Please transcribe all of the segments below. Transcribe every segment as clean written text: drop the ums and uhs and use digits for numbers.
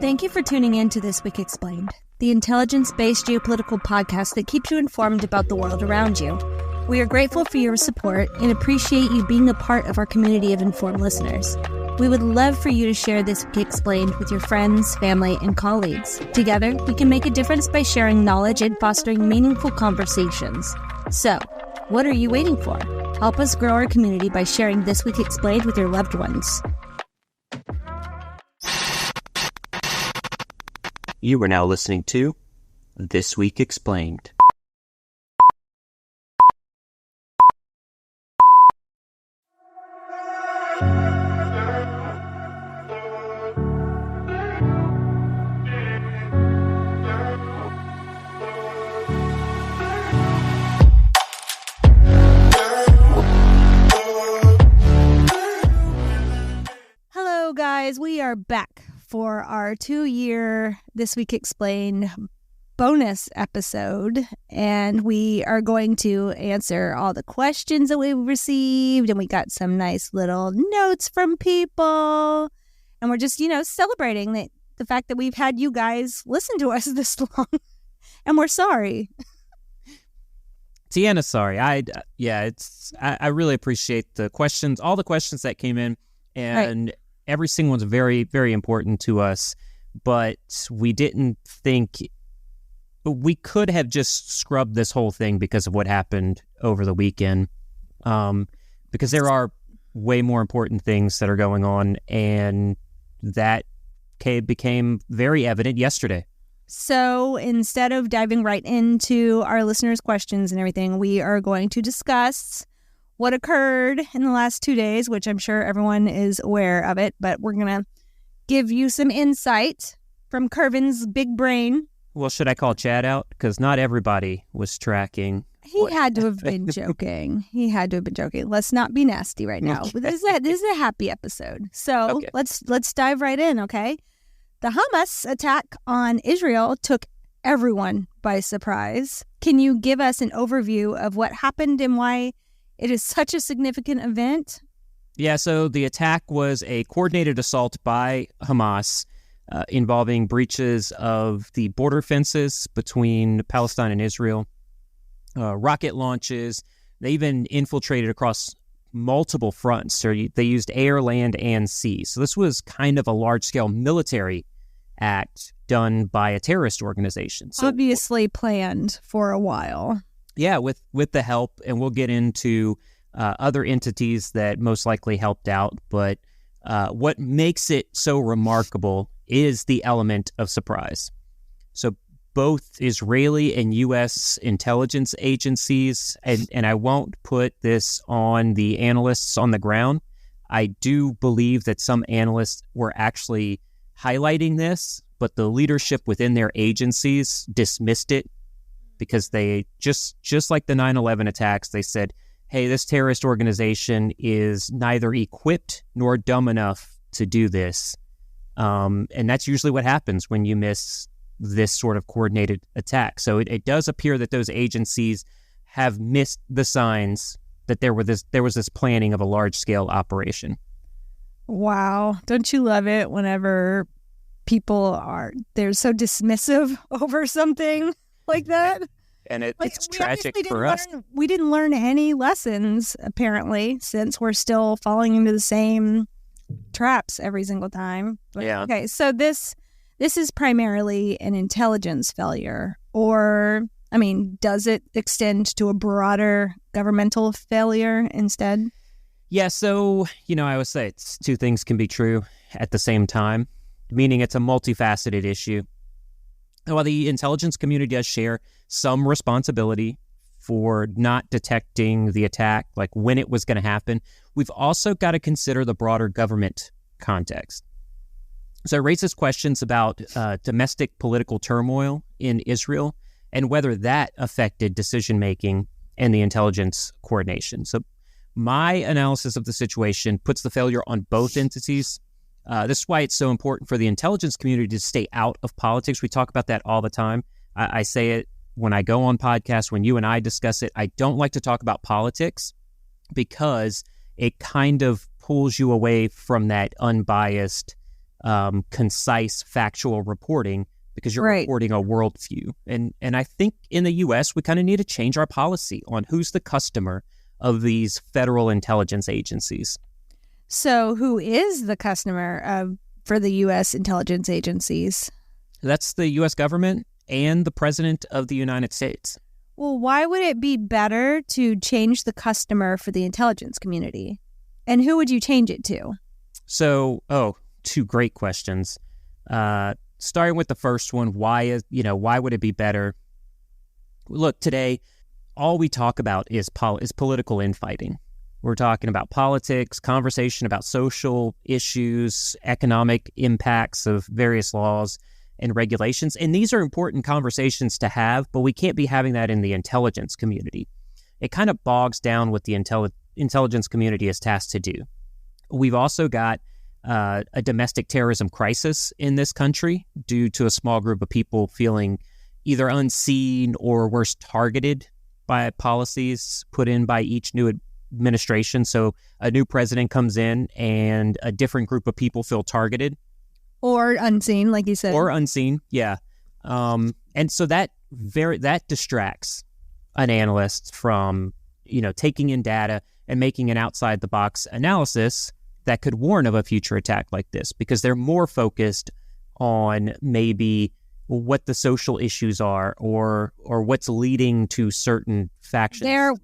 Thank you for tuning in to This Week Explained, the intelligence-based geopolitical podcast that keeps you informed about the world around you. We are grateful for your support and appreciate you being a part of our community of informed listeners. We would love for you to share This Week Explained with your friends, family, and colleagues. Together, we can make a difference by sharing knowledge and fostering meaningful conversations. So, what are you waiting for? Help us grow our community by sharing This Week Explained with your loved ones. You are now listening to This Week Explained. Hello, guys. We are back for our 2-year This Week Explained bonus episode, and we are going to answer all the questions that we've received, and we got some nice little notes from people, and we're just, celebrating the fact that we've had you guys listen to us this long, and we're sorry. Tiana's sorry. I really appreciate the questions, all the questions that came in, and right. Every single one's very, very important to us, but we didn't think we could have just scrubbed this whole thing because of what happened over the weekend, because there are way more important things that are going on, and that became very evident yesterday. So instead of diving right into our listeners' questions and everything, we are going to discuss what occurred in the last 2 days, which I'm sure everyone is aware of it, but we're going to give you some insight from Kervin's big brain. Well, should I call Chad out? Because not everybody was tracking. He had to have been joking. Let's not be nasty right now. Okay. This is a happy episode. So okay. Let's dive right in, okay? The Hamas attack on Israel took everyone by surprise. Can you give us an overview of what happened and why it is such a significant event? Yeah, so the attack was a coordinated assault by Hamas involving breaches of the border fences between Palestine and Israel, rocket launches. They even infiltrated across multiple fronts. So they used air, land, and sea. So this was kind of a large-scale military act done by a terrorist organization. So, obviously planned for a while. Yeah, with the help, and we'll get into other entities that most likely helped out. But what makes it so remarkable is the element of surprise. So both Israeli and U.S. intelligence agencies, and I won't put this on the analysts on the ground. I do believe that some analysts were actually highlighting this, but the leadership within their agencies dismissed it, because they just like the 9/11 attacks, they said, hey, this terrorist organization is neither equipped nor dumb enough to do this. And that's usually what happens when you miss this sort of coordinated attack. So it does appear that those agencies have missed the signs that there was this planning of a large-scale operation. Wow. Don't you love it whenever they're so dismissive over something like that? And it's tragic for us. We didn't learn any lessons, apparently, since we're still falling into the same traps every single time. But, yeah. Okay, so this is primarily an intelligence failure, or, does it extend to a broader governmental failure instead? Yeah, so, I always say two things can be true at the same time, meaning it's a multifaceted issue. While the intelligence community does share some responsibility for not detecting the attack, like when it was going to happen, we've also got to consider the broader government context. So it raises questions about domestic political turmoil in Israel and whether that affected decision-making and the intelligence coordination. So my analysis of the situation puts the failure on both entities. This is why it's so important for the intelligence community to stay out of politics. We talk about that all the time. I say it when I go on podcasts, when you and I discuss it. I don't like to talk about politics because it kind of pulls you away from that unbiased concise, factual reporting because you're Right. reporting a worldview. And I think in the U.S., we kind of need to change our policy on who's the customer of these federal intelligence agencies. So who is the customer for the U.S. intelligence agencies? That's the U.S. government and the President of the United States. Well, why would it be better to change the customer for the intelligence community? And who would you change it to? So, two great questions. Starting with the first one, why would it be better? Look, today, all we talk about is political infighting. We're talking about politics, conversation about social issues, economic impacts of various laws and regulations. And these are important conversations to have, but we can't be having that in the intelligence community. It kind of bogs down what the intelligence community is tasked to do. We've also got a domestic terrorism crisis in this country due to a small group of people feeling either unseen or worse, targeted by policies put in by each new administration. So a new president comes in and a different group of people feel targeted. Or unseen, like you said. Or unseen, yeah. And so that distracts an analyst from, taking in data and making an outside-the-box analysis that could warn of a future attack like this, because they're more focused on maybe what the social issues are or what's leading to certain factions.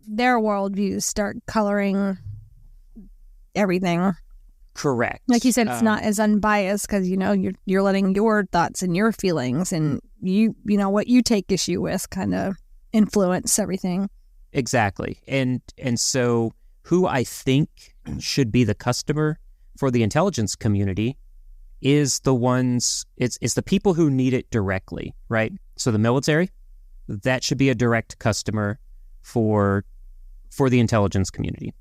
Their worldviews start coloring everything. Correct. Like you said, it's not as unbiased because, you're letting your thoughts and your feelings and what you take issue with kind of influence everything. Exactly. And so who I think should be the customer for the intelligence community is it's the people who need it directly, right? So the military, that should be a direct customer for the intelligence community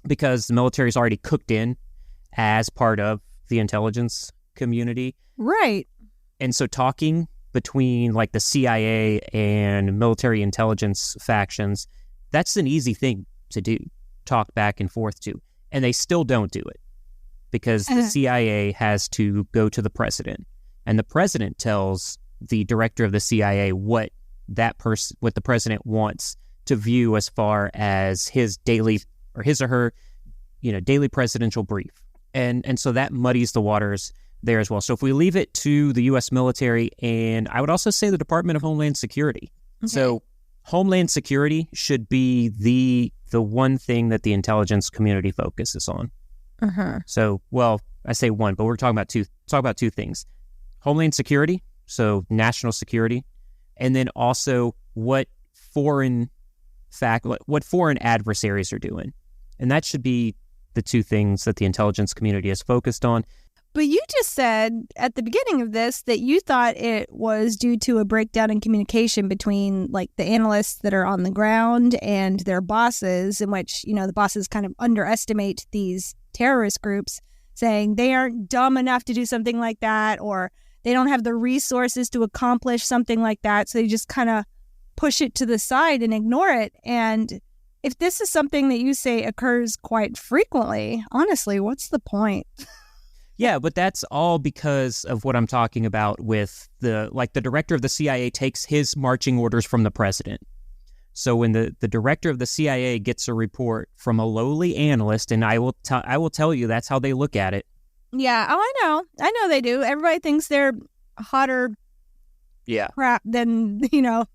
because the military is already cooked in as part of the intelligence community. Right. And so talking between like the CIA and military intelligence factions, that's an easy thing to do, talk back and forth to. And they still don't do it because the CIA has to go to the president. And the president tells the director of the CIA what the president wants to view as far as his or her daily presidential brief. And so that muddies the waters there as well. So if we leave it to the U.S. military, and I would also say the Department of Homeland Security. Okay. So Homeland Security should be the one thing that the intelligence community focuses on. Uh-huh. So, well, I say one, but we're talking about two things. Homeland Security, so national security, and then also what foreign adversaries are doing. And that should be the two things that the intelligence community is focused on. But you just said at the beginning of this that you thought it was due to a breakdown in communication between like the analysts that are on the ground and their bosses, in which, the bosses kind of underestimate these terrorist groups, saying they aren't dumb enough to do something like that, or they don't have the resources to accomplish something like that. So they just kind of push it to the side and ignore it. And if this is something that you say occurs quite frequently, honestly, what's the point? Yeah, but that's all because of what I'm talking about with the director of the CIA takes his marching orders from the president. So when the director of the CIA gets a report from a lowly analyst, and I will tell you that's how they look at it. Yeah, I know they do. Everybody thinks they're hotter crap than, the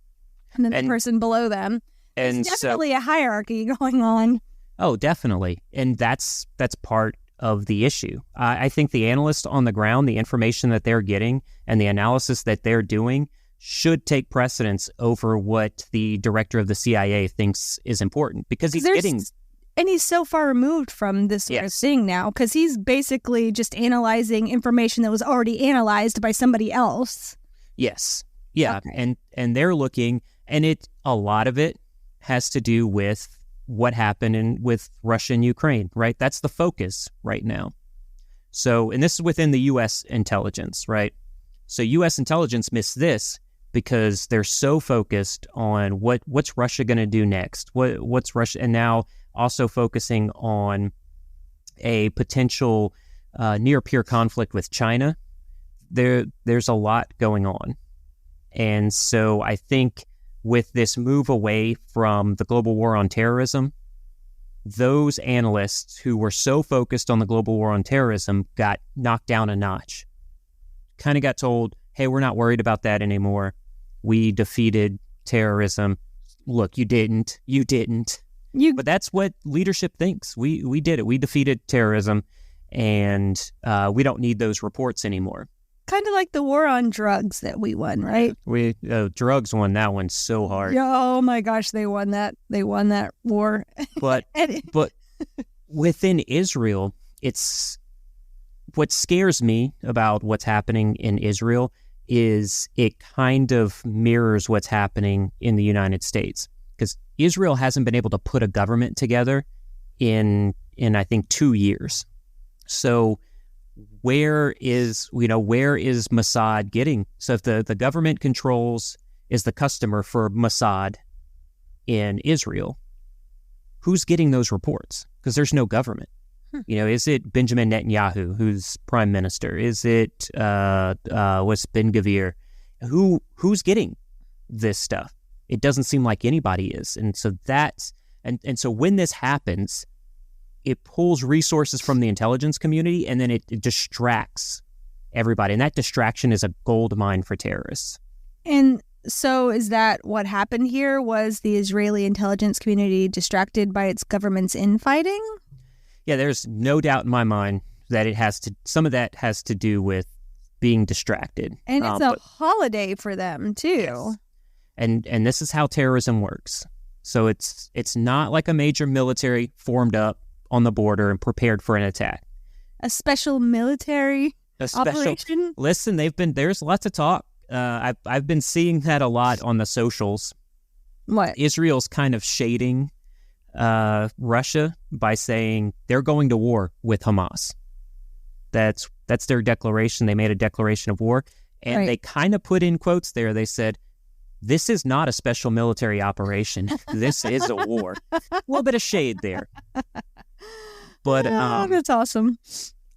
person below them. And there's definitely a hierarchy going on. Oh, definitely. And that's part of the issue. I think the analysts on the ground, the information that they're getting and the analysis that they're doing should take precedence over what the director of the CIA thinks is important because and he's so far removed from this sort of thing now because he's basically just analyzing information that was already analyzed by somebody else. Yes. Yeah. Okay. And they're looking, and a lot of it has to do with what happened with Russia and Ukraine, right? That's the focus right now. So, and this is within the U.S. intelligence, right? So U.S. intelligence missed this because they're so focused on what's Russia going to do next? What's Russia, and now also focusing on a potential near peer conflict with China, there's a lot going on. And so I think with this move away from the global war on terrorism, those analysts who were so focused on the global war on terrorism got knocked down a notch. Kind of got told, hey, we're not worried about that anymore. We defeated terrorism. Look, you didn't. But that's what leadership thinks. We did it. We defeated terrorism, and we don't need those reports anymore. Kind of like the war on drugs that we won, right? Drugs won that one so hard. Yeah, oh my gosh, they won that. They won that war. But within Israel, it's what scares me about what's happening in Israel is it kind of mirrors what's happening in the United States, because Israel hasn't been able to put a government together in I think 2 years. So where is Mossad getting? So if the government is the customer for Mossad in Israel, who's getting those reports? Because there's no government. Is it Benjamin Netanyahu, who's prime minister? Is it what's Ben Gvir? Who's getting this stuff? It doesn't seem like anybody is. And so so when this happens, it pulls resources from the intelligence community, and then it distracts everybody. And that distraction is a gold mine for terrorists. And so is that what happened here? Was the Israeli intelligence community distracted by its government's infighting? Yeah, there's no doubt in my mind that some of that has to do with being distracted. And it's a holiday for them, too. Yes. And this is how terrorism works. So it's not like a major military formed up on the border and prepared for an attack. A special military operation? Listen, there's lots of talk. I've been seeing that a lot on the socials. What? Israel's kind of shading Russia by saying they're going to war with Hamas. That's their declaration. They made a declaration of war, and They kind of put in quotes there. They said, "This is not a special military operation. This is a war." A little bit of shade there. But that's awesome.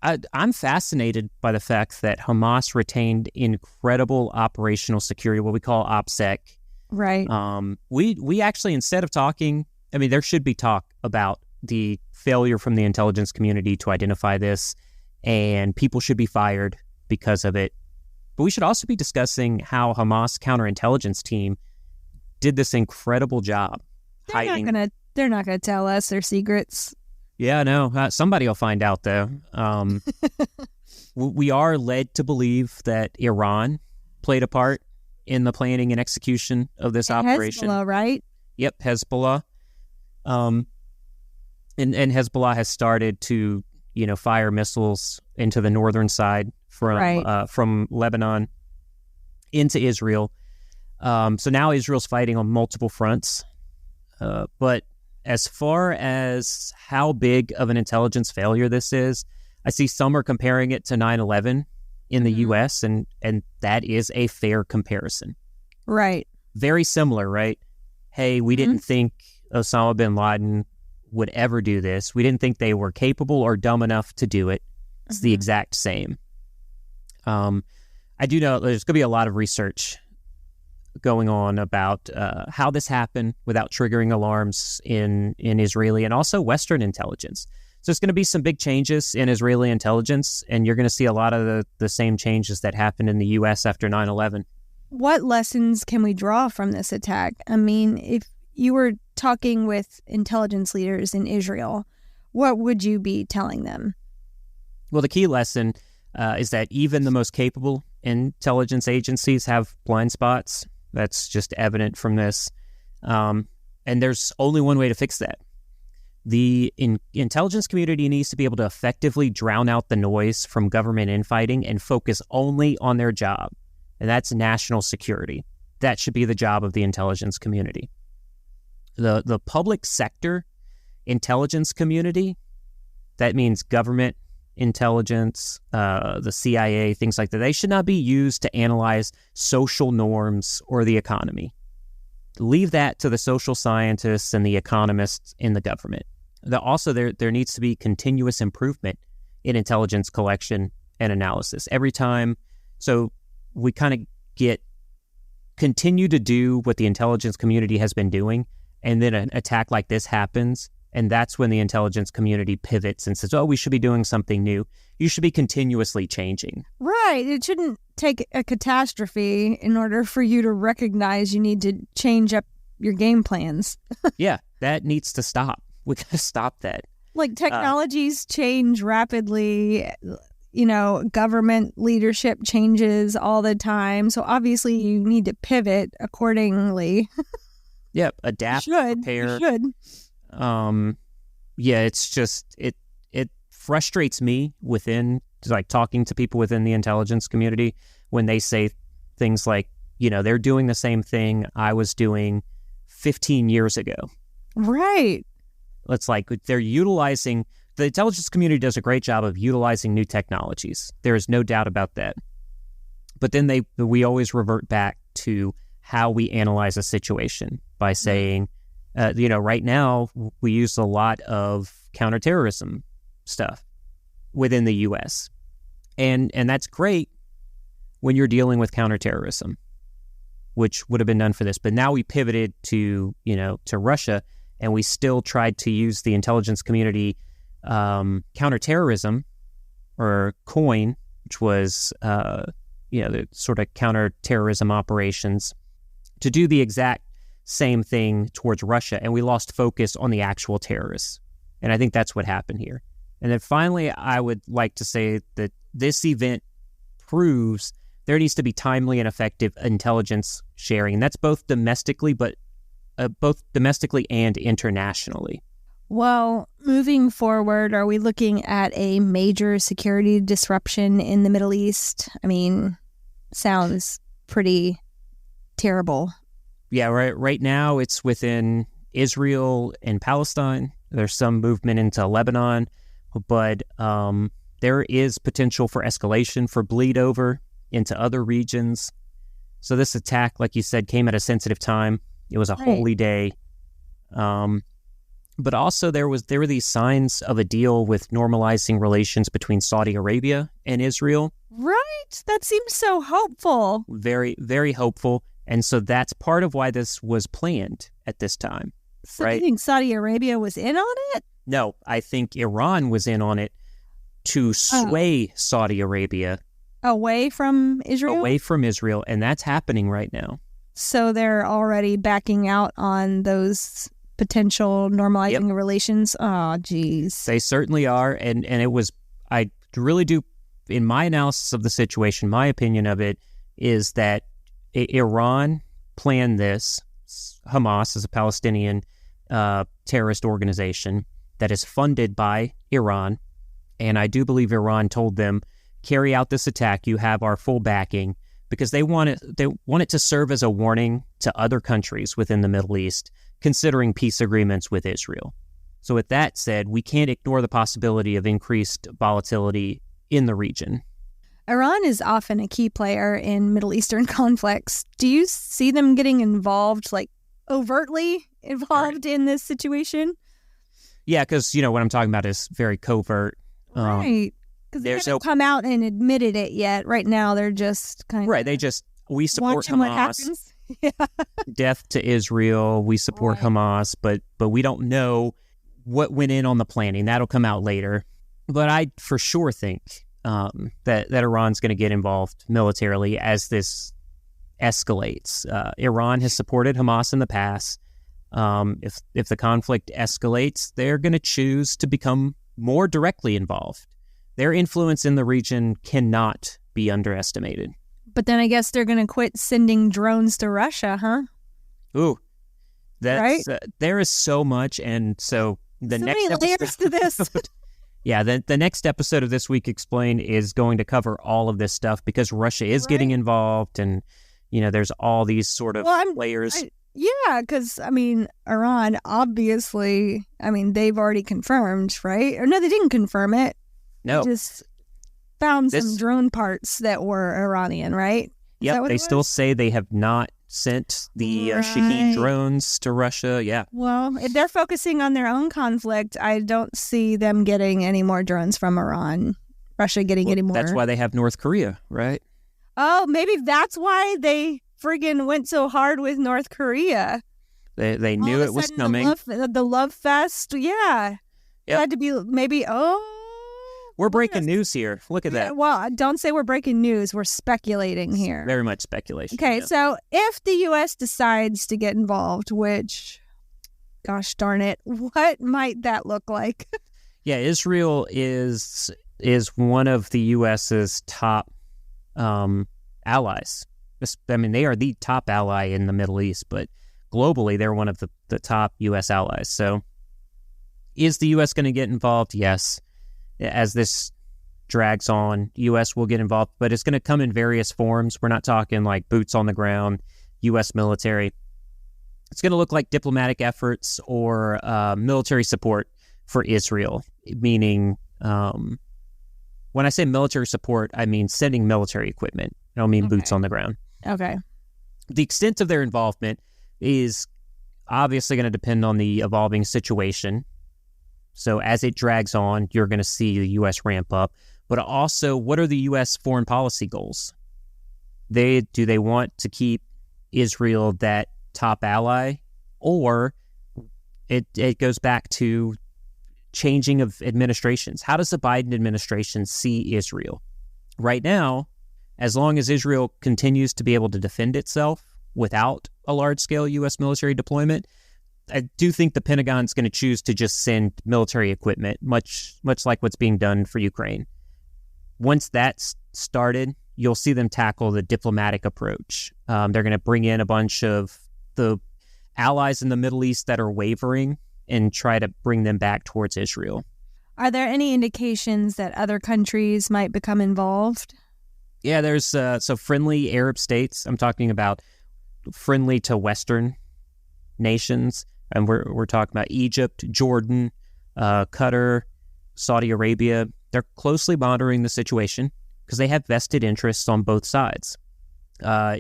I'm fascinated by the fact that Hamas retained incredible operational security, what we call OPSEC. Right. We actually, instead of talking, there should be talk about the failure from the intelligence community to identify this, and people should be fired because of it. But we should also be discussing how Hamas counterintelligence team did this incredible job hiding. They're not gonna tell us their secrets. Yeah, no. Somebody will find out, though. We are led to believe that Iran played a part in the planning and execution of this operation. Hezbollah, right? Yep, Hezbollah. And Hezbollah has started to, fire missiles into the northern side from Lebanon into Israel. So now Israel's fighting on multiple fronts. But as far as how big of an intelligence failure this is, I see some are comparing it to 9/11 in the U.S., and that is a fair comparison. Right. Very similar, right? Hey, we didn't think Osama bin Laden would ever do this. We didn't think they were capable or dumb enough to do it. It's the exact same. I do know there's going to be a lot of research going on about how this happened without triggering alarms in Israeli and also Western intelligence. So there's going to be some big changes in Israeli intelligence, and you're going to see a lot of the same changes that happened in the U.S. after 9/11. What lessons can we draw from this attack? If you were talking with intelligence leaders in Israel, what would you be telling them? Well, the key lesson is that even the most capable intelligence agencies have blind spots. That's just evident from this. And there's only one way to fix that. The intelligence community needs to be able to effectively drown out the noise from government infighting and focus only on their job, and that's national security. That should be the job of the intelligence community. The public sector intelligence community, that means government intelligence, the CIA, things like that, they should not be used to analyze social norms or the economy. Leave that to the social scientists and the economists in the government. Also, there needs to be continuous improvement in intelligence collection and analysis. Every time, so we kind of continue to do what the intelligence community has been doing, and then an attack like this happens, and that's when the intelligence community pivots and says, oh, we should be doing something new. You should be continuously changing. Right. It shouldn't take a catastrophe in order for you to recognize you need to change up your game plans. Yeah, that needs to stop. We got to stop that. Like technologies change rapidly, government leadership changes all the time. So obviously you need to pivot accordingly. Yep, adapt, prepare. You should. Yeah, it's just, it frustrates me within, like, talking to people within the intelligence community when they say things like, they're doing the same thing I was doing 15 years ago. Right. It's like they're utilizing, the intelligence community does a great job of utilizing new technologies. There is no doubt about that. But then we always revert back to how we analyze a situation by saying, right now we use a lot of counterterrorism stuff within the U.S. And that's great when you're dealing with counterterrorism, which would have been done for this. But now we pivoted to Russia, and we still tried to use the intelligence community counterterrorism, or COIN, which was the sort of counterterrorism operations, to do the exact same thing towards Russia, and we lost focus on the actual terrorists. And I think that's what happened here. And then finally, I would like to say that this event proves there needs to be timely and effective intelligence sharing, and that's both domestically and internationally. Well, moving forward, are we looking at a major security disruption in the Middle East? I mean, sounds pretty terrible. Yeah, right now it's within Israel and Palestine. There's some movement into Lebanon, but there is potential for escalation, for bleed over into other regions. So this attack, like you said, came at a sensitive time. It was a holy day. But also there were these signs of a deal with normalizing relations between Saudi Arabia and Israel. Right. That seems so hopeful. Very, very hopeful. And so that's part of why this was planned at this time. So right? You think Saudi Arabia was in on it? No, I think Iran was in on it to sway Saudi Arabia. Away from Israel? Away from Israel, and that's happening right now. So they're already backing out on those potential normalizing relations? Oh, geez. They certainly are, and it was, I really do, in my analysis of the situation, my opinion of it is that Iran planned this. Hamas is a Palestinian terrorist organization that is funded by Iran, and I do believe Iran told them, carry out this attack, you have our full backing, because they want it to serve as a warning to other countries within the Middle East considering peace agreements with Israel. So with that said, we can't ignore the possibility of increased volatility in the region. Iran is often a key player in Middle Eastern conflicts. Do you see them getting involved, like overtly involved in this situation? Yeah, because, what I'm talking about is very covert. Right. Because they haven't come out and admitted it yet. Right now, they're just kind of... Right, we support Hamas. What happens. Yeah. Death to Israel, we support Hamas, but we don't know what went in on the planning. That'll come out later. But I for sure think that Iran's going to get involved militarily as this escalates. Iran has supported Hamas in the past. If the conflict escalates, they're going to choose to become more directly involved. Their influence in the region cannot be underestimated. But then I guess they're going to quit sending drones to Russia, huh? Ooh, that's right? There is so much, and so the next many layers to this. Yeah, the next episode of This Week Explained is going to cover all of this stuff because Russia is getting involved, and there's all these sort of layers. Yeah, because Iran obviously, they've already confirmed, right? Or no, they didn't confirm it. No, they just found some drone parts that were Iranian, right? Yep, they still say they have not sent the Shahed drones to Russia. Yeah. Well, if they're focusing on their own conflict, I don't see them getting any more drones from Iran. Russia getting any more. That's why they have North Korea, right? Oh, maybe that's why they friggin' went so hard with North Korea. They knew it was coming. The love fest, yeah. It had to be maybe, We're breaking news here. Look at that. Well, don't say we're breaking news. We're speculating here. Very much speculation. Okay, so if the U.S. decides to get involved, which, gosh darn it, what might that look like? Yeah, Israel is one of the U.S.'s top allies. I mean, they are the top ally in the Middle East, but globally, they're one of the top U.S. allies. So is the U.S. going to get involved? Yes. As this drags on, U.S. will get involved, but it's going to come in various forms. We're not talking like boots on the ground, U.S. military. It's going to look like diplomatic efforts or military support for Israel, meaning when I say military support, I mean sending military equipment. I don't mean boots on the ground. Okay. The extent of their involvement is obviously going to depend on the evolving situation. So as it drags on, you're going to see the U.S. ramp up. But also, what are the U.S. foreign policy goals? Do they want to keep Israel that top ally? Or it goes back to changing of administrations. How does the Biden administration see Israel? Right now, as long as Israel continues to be able to defend itself without a large-scale U.S. military deployment, I do think the Pentagon's going to choose to just send military equipment, much like what's being done for Ukraine. Once that's started, you'll see them tackle the diplomatic approach. They're going to bring in a bunch of the allies in the Middle East that are wavering and try to bring them back towards Israel. Are there any indications that other countries might become involved? Yeah, there's so friendly Arab states. I'm talking about friendly to Western nations. And we're talking about Egypt, Jordan, Qatar, Saudi Arabia. They're closely monitoring the situation because they have vested interests on both sides.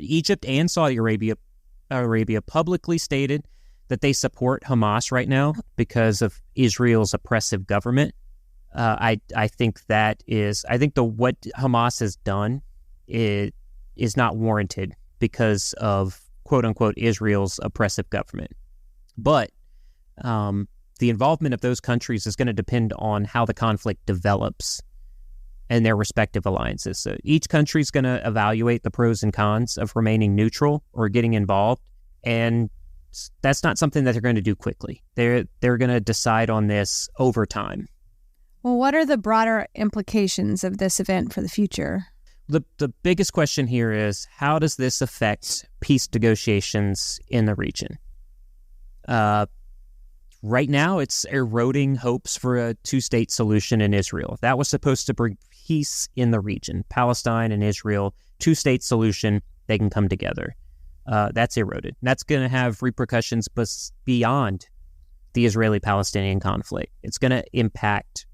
Egypt and Saudi Arabia publicly stated that they support Hamas right now because of Israel's oppressive government. I think what Hamas has done is not warranted because of quote unquote Israel's oppressive government. But the involvement of those countries is going to depend on how the conflict develops and their respective alliances. So each country is going to evaluate the pros and cons of remaining neutral or getting involved, and that's not something that they're going to do quickly. They're going to decide on this over time. Well, what are the broader implications of this event for the future? The biggest question here is, how does this affect peace negotiations in the region? Right now, it's eroding hopes for a two-state solution in Israel. That was supposed to bring peace in the region. Palestine and Israel, two-state solution, they can come together. That's eroded. That's going to have repercussions beyond the Israeli-Palestinian conflict. It's going to impact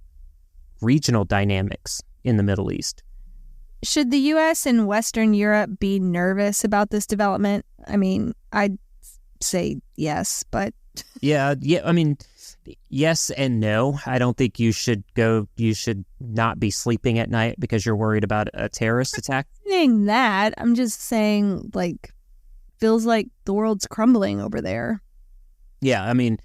regional dynamics in the Middle East. Should the U.S. and Western Europe be nervous about this development? I mean, I'd say yes, but... Yeah. I mean, yes and no. I don't think you should not be sleeping at night because you're worried about a terrorist attack. I'm not saying that. I'm just saying, feels like the world's crumbling over there. Yeah, I mean,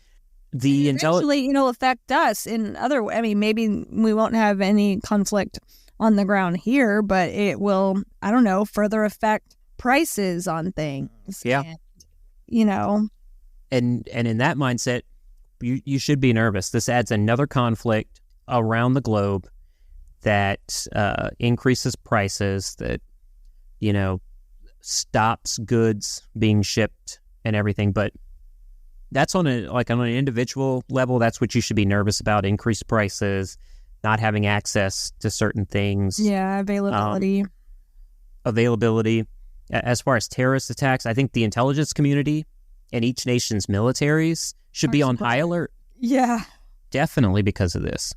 the eventually, affect us in other ways. I mean, maybe we won't have any conflict on the ground here, but it will, I don't know, further affect prices on things. Yeah. And in that mindset, you should be nervous. This adds another conflict around the globe that increases prices, that, stops goods being shipped and everything. But that's on an individual level, that's what you should be nervous about: increased prices, not having access to certain things. Yeah, availability. As far as terrorist attacks, I think the intelligence community and each nation's militaries should be on high alert. Yeah. Definitely because of this.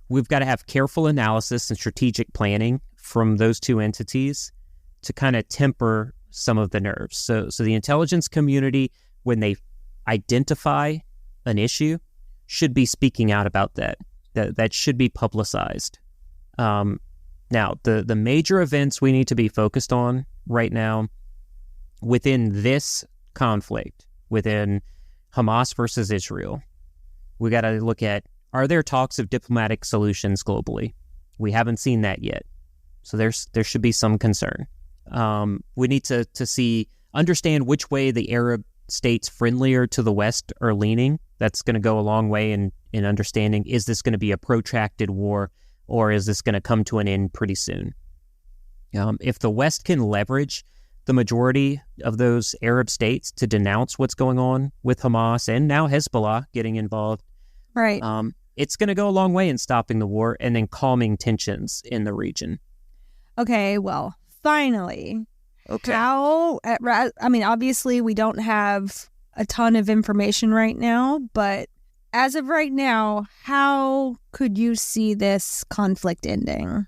We've got to have careful analysis and strategic planning from those two entities to kind of temper some of the nerves. So the intelligence community, when they identify an issue, should be speaking out about that. That should be publicized. Now, the major events we need to be focused on right now within this conflict, within Hamas versus Israel, we got to look at, are there talks of diplomatic solutions globally? We haven't seen that yet. So there should be some concern. We need to understand which way the Arab states friendlier to the West are leaning. That's going to go a long way in understanding, is this going to be a protracted war, or is this going to come to an end pretty soon? If the West can leverage the majority of those Arab states to denounce what's going on with Hamas and now Hezbollah getting involved, right? It's going to go a long way in stopping the war and then calming tensions in the region. Okay, well, finally. Okay. Obviously we don't have a ton of information right now, but as of right now, how could you see this conflict ending?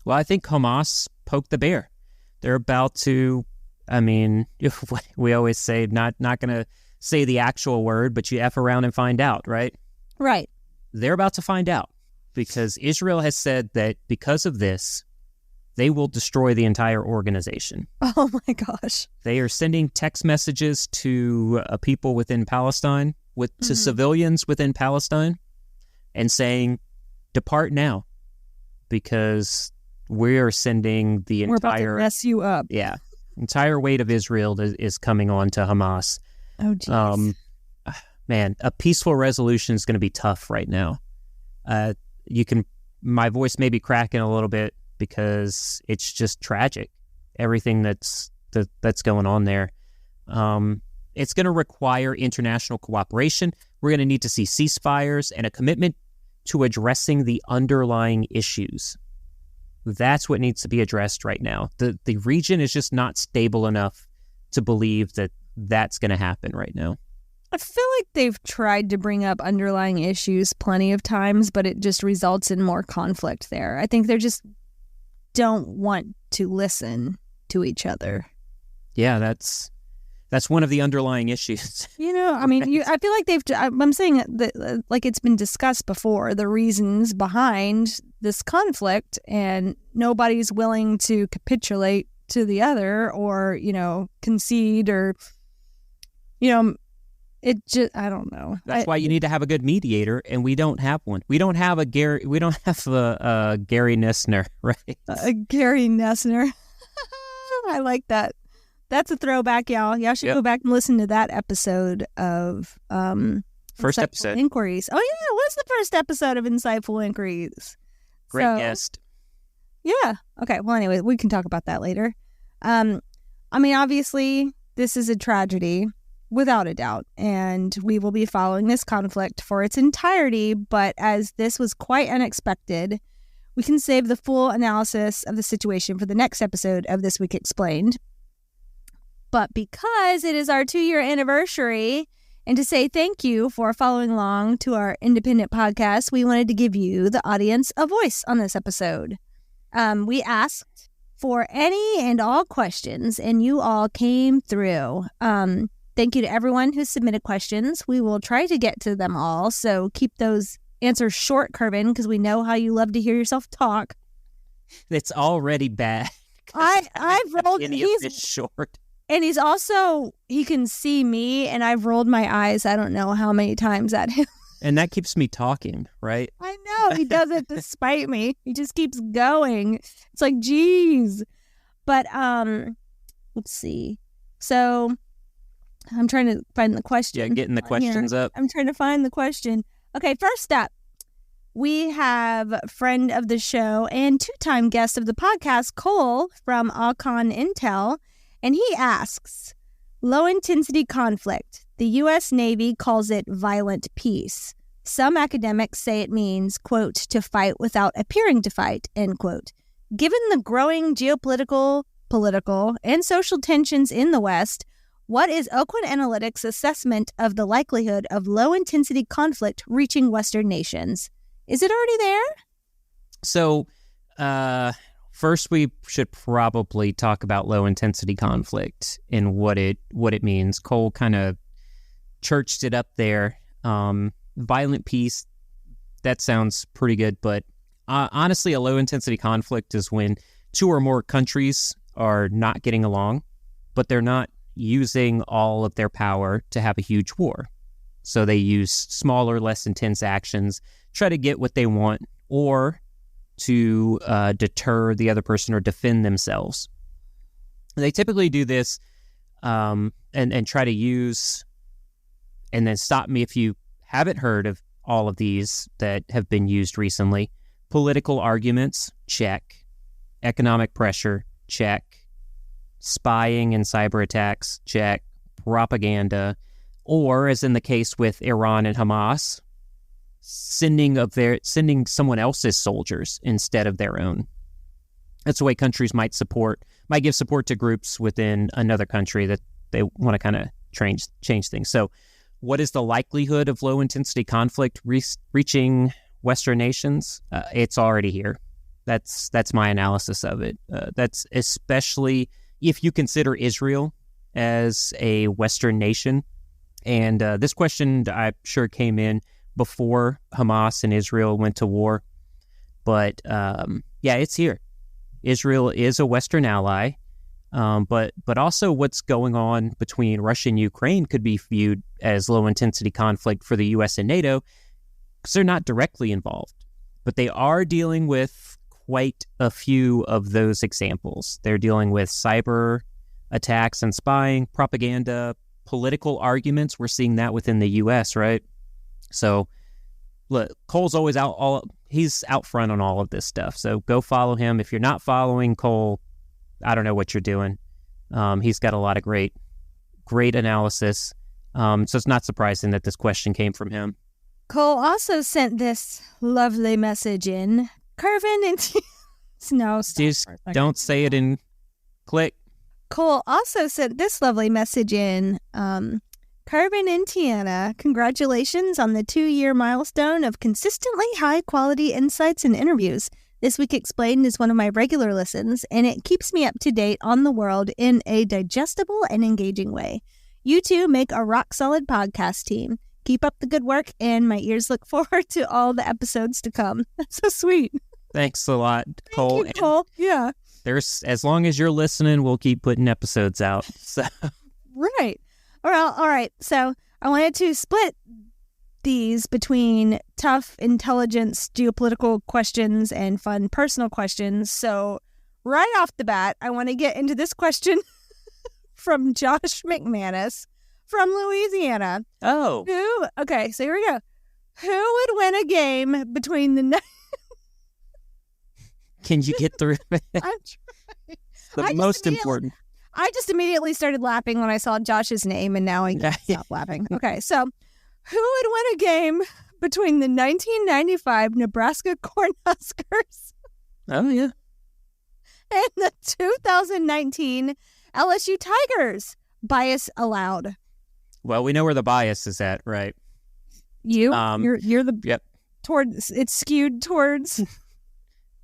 Well, I think Hamas poked the bear. They're about to, we always say not going to say the actual word, but you F around and find out, right? Right. They're about to find out, because Israel has said that because of this, they will destroy the entire organization. Oh my gosh. They are sending text messages to people within Palestine, to civilians within Palestine, and saying, depart now, because we are sending the We're about to mess you up. Yeah. Entire weight of Israel is coming on to Hamas. Oh, geez. Man, a peaceful resolution is going to be tough right now. My voice may be cracking a little bit because it's just tragic, everything that's going on there. It's going to require international cooperation. We're going to need to see ceasefires and a commitment to addressing the underlying issues. That's what needs to be addressed right now. The region is just not stable enough to believe that that's going to happen right now. I feel like they've tried to bring up underlying issues plenty of times, but it just results in more conflict there. I think they just don't want to listen to each other. Yeah, that's one of the underlying issues. I feel like I'm saying that like it's been discussed before, the reasons behind this conflict, and nobody's willing to capitulate to the other or, concede or, it just, I don't know. That's why you need to have a good mediator, and we don't have one. We don't have a Gary Nessner, right? A Gary Nessner. I like that. That's a throwback, y'all. Y'all should go back and listen to that episode of first episode Inquiries. Oh yeah, it was the first episode of Insightful Inquiries. Great guest. Yeah. Okay. Well, anyway, we can talk about that later. Obviously, this is a tragedy, without a doubt, and we will be following this conflict for its entirety. But as this was quite unexpected, we can save the full analysis of the situation for the next episode of This Week Explained. But because it is our 2-year anniversary, and to say thank you for following along to our independent podcast, we wanted to give you, the audience, a voice on this episode. We asked for any and all questions, and you all came through. Thank you to everyone who submitted questions. We will try to get to them all, so keep those answers short, Kervin, because we know how you love to hear yourself talk. It's already bad. I've rolled. He's short. And he can see me, and I've rolled my eyes I don't know how many times at him. And that keeps me talking, right? I know. He does it despite me. He just keeps going. It's like, geez. But, let's see. So, I'm trying to find the question. Yeah, getting the questions up. I'm trying to find the question. Okay, first up, we have friend of the show and 2-time guest of the podcast, Cole from Alcon Intel. And he asks, low-intensity conflict. The U.S. Navy calls it violent peace. Some academics say it means, quote, to fight without appearing to fight, end quote. Given the growing geopolitical, political, and social tensions in the West, what is Oakland Analytics' assessment of the likelihood of low-intensity conflict reaching Western nations? Is it already there? So, First, we should probably talk about low-intensity conflict and what it means. Cole kind of churched it up there. Violent peace, that sounds pretty good, but honestly, a low-intensity conflict is when two or more countries are not getting along, but they're not using all of their power to have a huge war. So they use smaller, less intense actions, try to get what they want, or to deter the other person or defend themselves. They typically do this and try to use, and then stop me if you haven't heard of all of these that have been used recently. Political arguments, check. Economic pressure, check. Spying and cyber attacks, check. Propaganda, or as in the case with Iran and Hamas, sending someone else's soldiers instead of their own. That's the way countries might give support to groups within another country that they want to kind of change things. So what is the likelihood of low-intensity conflict reaching Western nations? It's already here. That's my analysis of it. That's especially if you consider Israel as a Western nation. And this question, I'm sure, came in before Hamas and Israel went to war. But yeah, it's here. Israel is a Western ally. But also what's going on between Russia and Ukraine could be viewed as low-intensity conflict for the U.S. and NATO because they're not directly involved. But they are dealing with quite a few of those examples. They're dealing with cyber attacks and spying, propaganda, political arguments. We're seeing that within the U.S., right? So look, Cole's always he's out front on all of this stuff. So go follow him. If you're not following Cole, I don't know what you're doing. He's got a lot of great analysis. So it's not surprising that this question came from him. Cole also sent this lovely message in. Carvin and no, just don't say it in click. Cole also sent this lovely message in. Carvin and Tiana, congratulations on the 2-year milestone of consistently high-quality insights and interviews. This Week Explained is one of my regular listens, and it keeps me up to date on the world in a digestible and engaging way. You two make a rock-solid podcast team. Keep up the good work, and my ears look forward to all the episodes to come. That's so sweet. Thanks a lot, Cole. Thank you, Cole. Yeah. As long as you're listening, we'll keep putting episodes out. So. Right. Well, all right. So I wanted to split these between tough intelligence, geopolitical questions, and fun personal questions. So right off the bat, I want to get into this question from Josh McManus from Louisiana. Oh. Okay, so here we go. Who would win a game between the... Can you get through it? I'm trying. The most important. I just immediately started laughing when I saw Josh's name, and now I can't stop laughing. Okay, so who would win a game between the 1995 Nebraska Cornhuskers Oh, yeah. and the 2019 LSU Tigers? Bias allowed. Well, we know where the bias is at, right? You're the yep. It's skewed towards.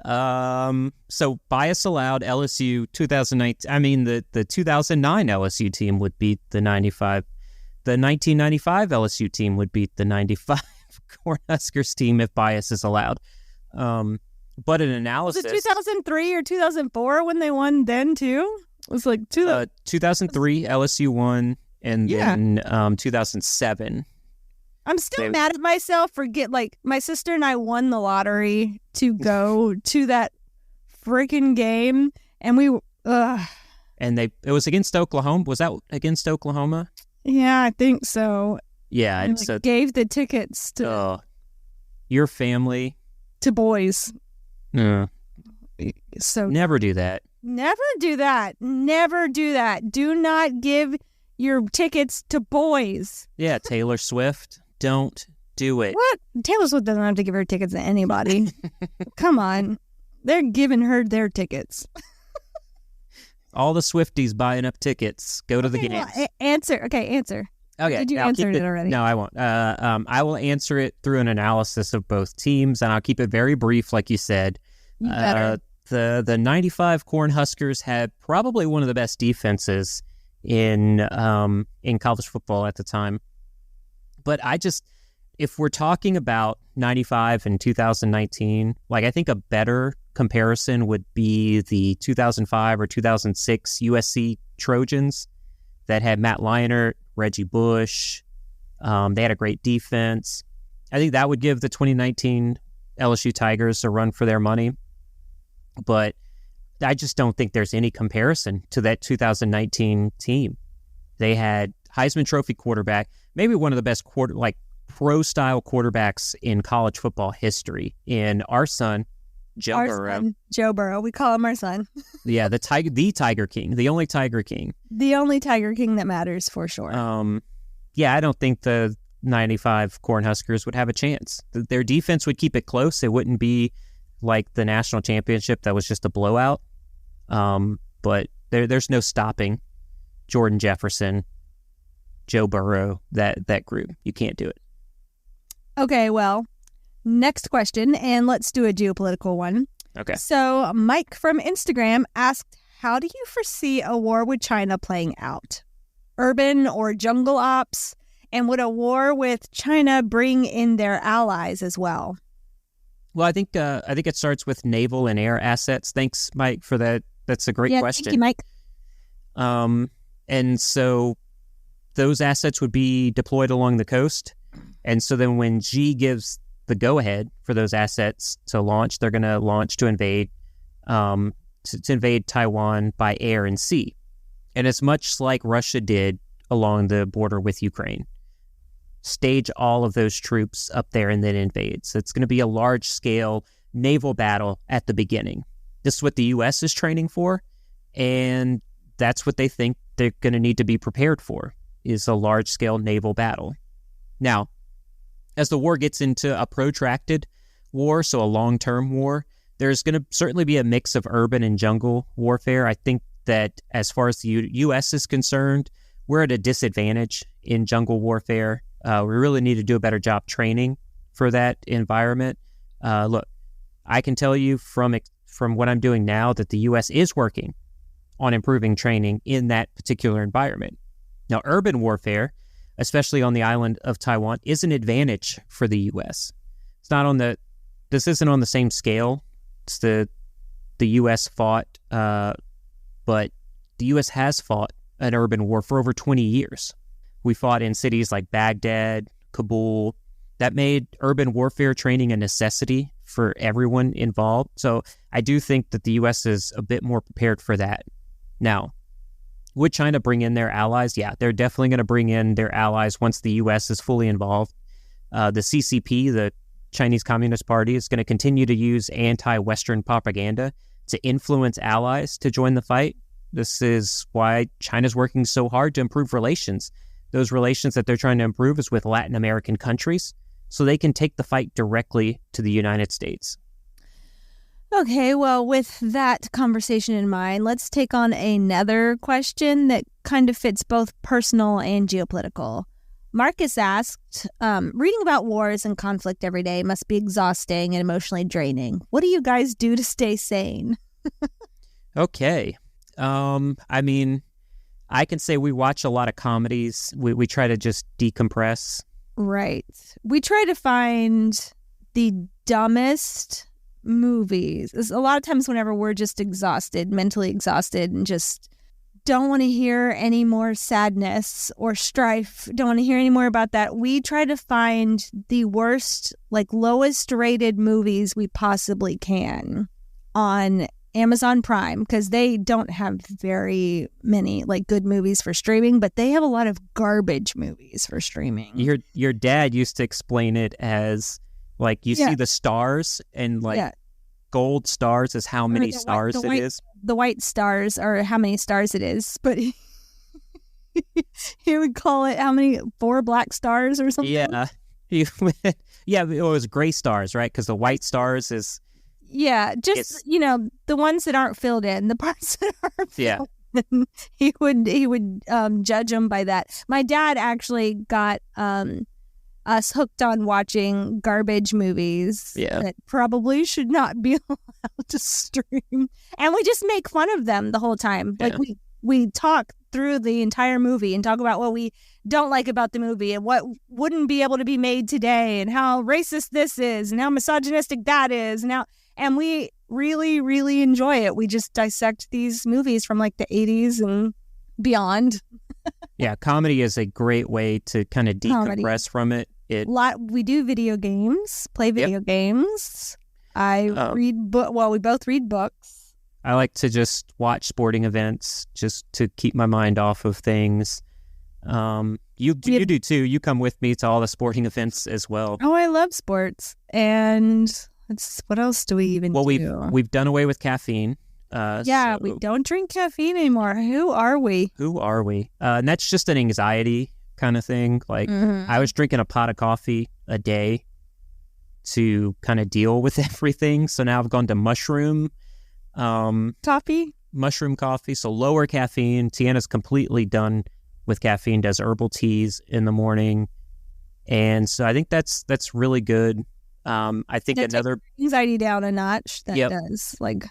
So bias allowed. LSU 2019. I mean, the 2009 LSU team would beat the 95. The 1995 LSU team would beat the 95 Cornhuskers team if bias is allowed. But an analysis. Was it 2003 or 2004 when they won then too? It was like 2003 LSU won, and then 2007. I'm still mad at myself for my sister and I won the lottery to go to that freaking game, and we and it was against Oklahoma. Was that against Oklahoma? Yeah, I think so. Yeah, and so gave the tickets to your family to boys. So never do that. Never do that. Never do that. Do not give your tickets to boys. Yeah, Taylor Swift. Don't do it. What? Taylor Swift doesn't have to give her tickets to anybody. Come on. They're giving her their tickets. All the Swifties buying up tickets. Go to the games. Well, answer. Okay. Okay. Did you answer it already? No, I won't. I will answer it through an analysis of both teams, and I'll keep it very brief, like you said. Better. the 95 Cornhuskers had probably one of the best defenses in college football at the time. But if we're talking about 95 and 2019, like I think a better comparison would be the 2005 or 2006 USC Trojans that had Matt Leinart, Reggie Bush. They had a great defense. I think that would give the 2019 LSU Tigers a run for their money. But I just don't think there's any comparison to that 2019 team. They had Heisman Trophy quarterback, maybe one of the best pro-style quarterbacks in college football history. In our son, Joe Burrow. Joe Burrow. We call him our son. Yeah, the Tiger King, the only Tiger King. The only Tiger King that matters for sure. Yeah, I don't think the 95 Cornhuskers would have a chance. Their defense would keep it close. It wouldn't be like the national championship that was just a blowout. But there's no stopping Jordan Jefferson, Joe Burrow, that group. You can't do it. Okay, well, next question, and let's do a geopolitical one. Okay. So Mike from Instagram asked, how do you foresee a war with China playing out? Urban or jungle ops? And would a war with China bring in their allies as well? Well, I think it starts with naval and air assets. Thanks, Mike, for that. That's a great question. Thank you, Mike. And so those assets would be deployed along the coast. And so then when Xi gives the go-ahead for those assets to launch, they're going to launch to invade Taiwan by air and sea. And it's much like Russia did along the border with Ukraine. Stage all of those troops up there and then invade. So it's going to be a large-scale naval battle at the beginning. This is what the U.S. is training for, and that's what they think they're going to need to be prepared for, is a large-scale naval battle. Now, as the war gets into a protracted war, so a long-term war, there's going to certainly be a mix of urban and jungle warfare. I think that as far as the U.S. is concerned, we're at a disadvantage in jungle warfare. We really need to do a better job training for that environment. Look, I can tell you from what I'm doing now that the U.S. is working on improving training in that particular environment. Now, urban warfare, especially on the island of Taiwan, is an advantage for the U.S. This isn't on the same scale. It's the U.S. fought, but the U.S. has fought an urban war for over 20 years. We fought in cities like Baghdad, Kabul. That made urban warfare training a necessity for everyone involved. So I do think that the U.S. is a bit more prepared for that. Now, would China bring in their allies? Yeah, they're definitely going to bring in their allies once the U.S. is fully involved. The CCP, the Chinese Communist Party, is going to continue to use anti-Western propaganda to influence allies to join the fight. This is why China's working so hard to improve relations. Those relations that they're trying to improve is with Latin American countries, so they can take the fight directly to the United States. Okay, well, with that conversation in mind, let's take on another question that kind of fits both personal and geopolitical. Marcus asked, reading about wars and conflict every day must be exhausting and emotionally draining. What do you guys do to stay sane? Okay. I mean, I can say we watch a lot of comedies. We try to just decompress. Right. We try to find the dumbest movies. A lot of times whenever we're just exhausted, mentally exhausted, and just don't want to hear any more sadness or strife, don't want to hear any more about that, we try to find the worst, lowest rated movies we possibly can on Amazon Prime, because they don't have very many good movies for streaming, but they have a lot of garbage movies for streaming. Your dad used to explain it as see the stars and gold stars is how many stars it is. The white stars are how many stars it is, but he would call it 4 black stars or something. Yeah. Yeah, it was gray stars, right? Because the white stars is... Yeah, just, the ones that aren't filled in, the parts that are filled in, he would judge them by that. My dad actually got us hooked on watching garbage movies that probably should not be allowed to stream. And we just make fun of them the whole time. Like we talk through the entire movie and talk about what we don't like about the movie and what wouldn't be able to be made today and how racist this is and how misogynistic that is. And we really, really enjoy it. We just dissect these movies from like the 80s and beyond. Yeah, comedy is a great way to kind of decompress from it. We do video games, play video games. I read we both read books. I like to just watch sporting events just to keep my mind off of things. You do too. You come with me to all the sporting events as well. Oh, I love sports. And what else do we even do? We've done away with caffeine. We don't drink caffeine anymore. Who are we? And that's just an anxiety kind of thing. Like I was drinking a pot of coffee a day to kind of deal with everything. So now I've gone to mushroom coffee, so lower caffeine. Tiana's completely done with caffeine, does herbal teas in the morning, and so I think that's really good. I think another anxiety down a notch. That does, like,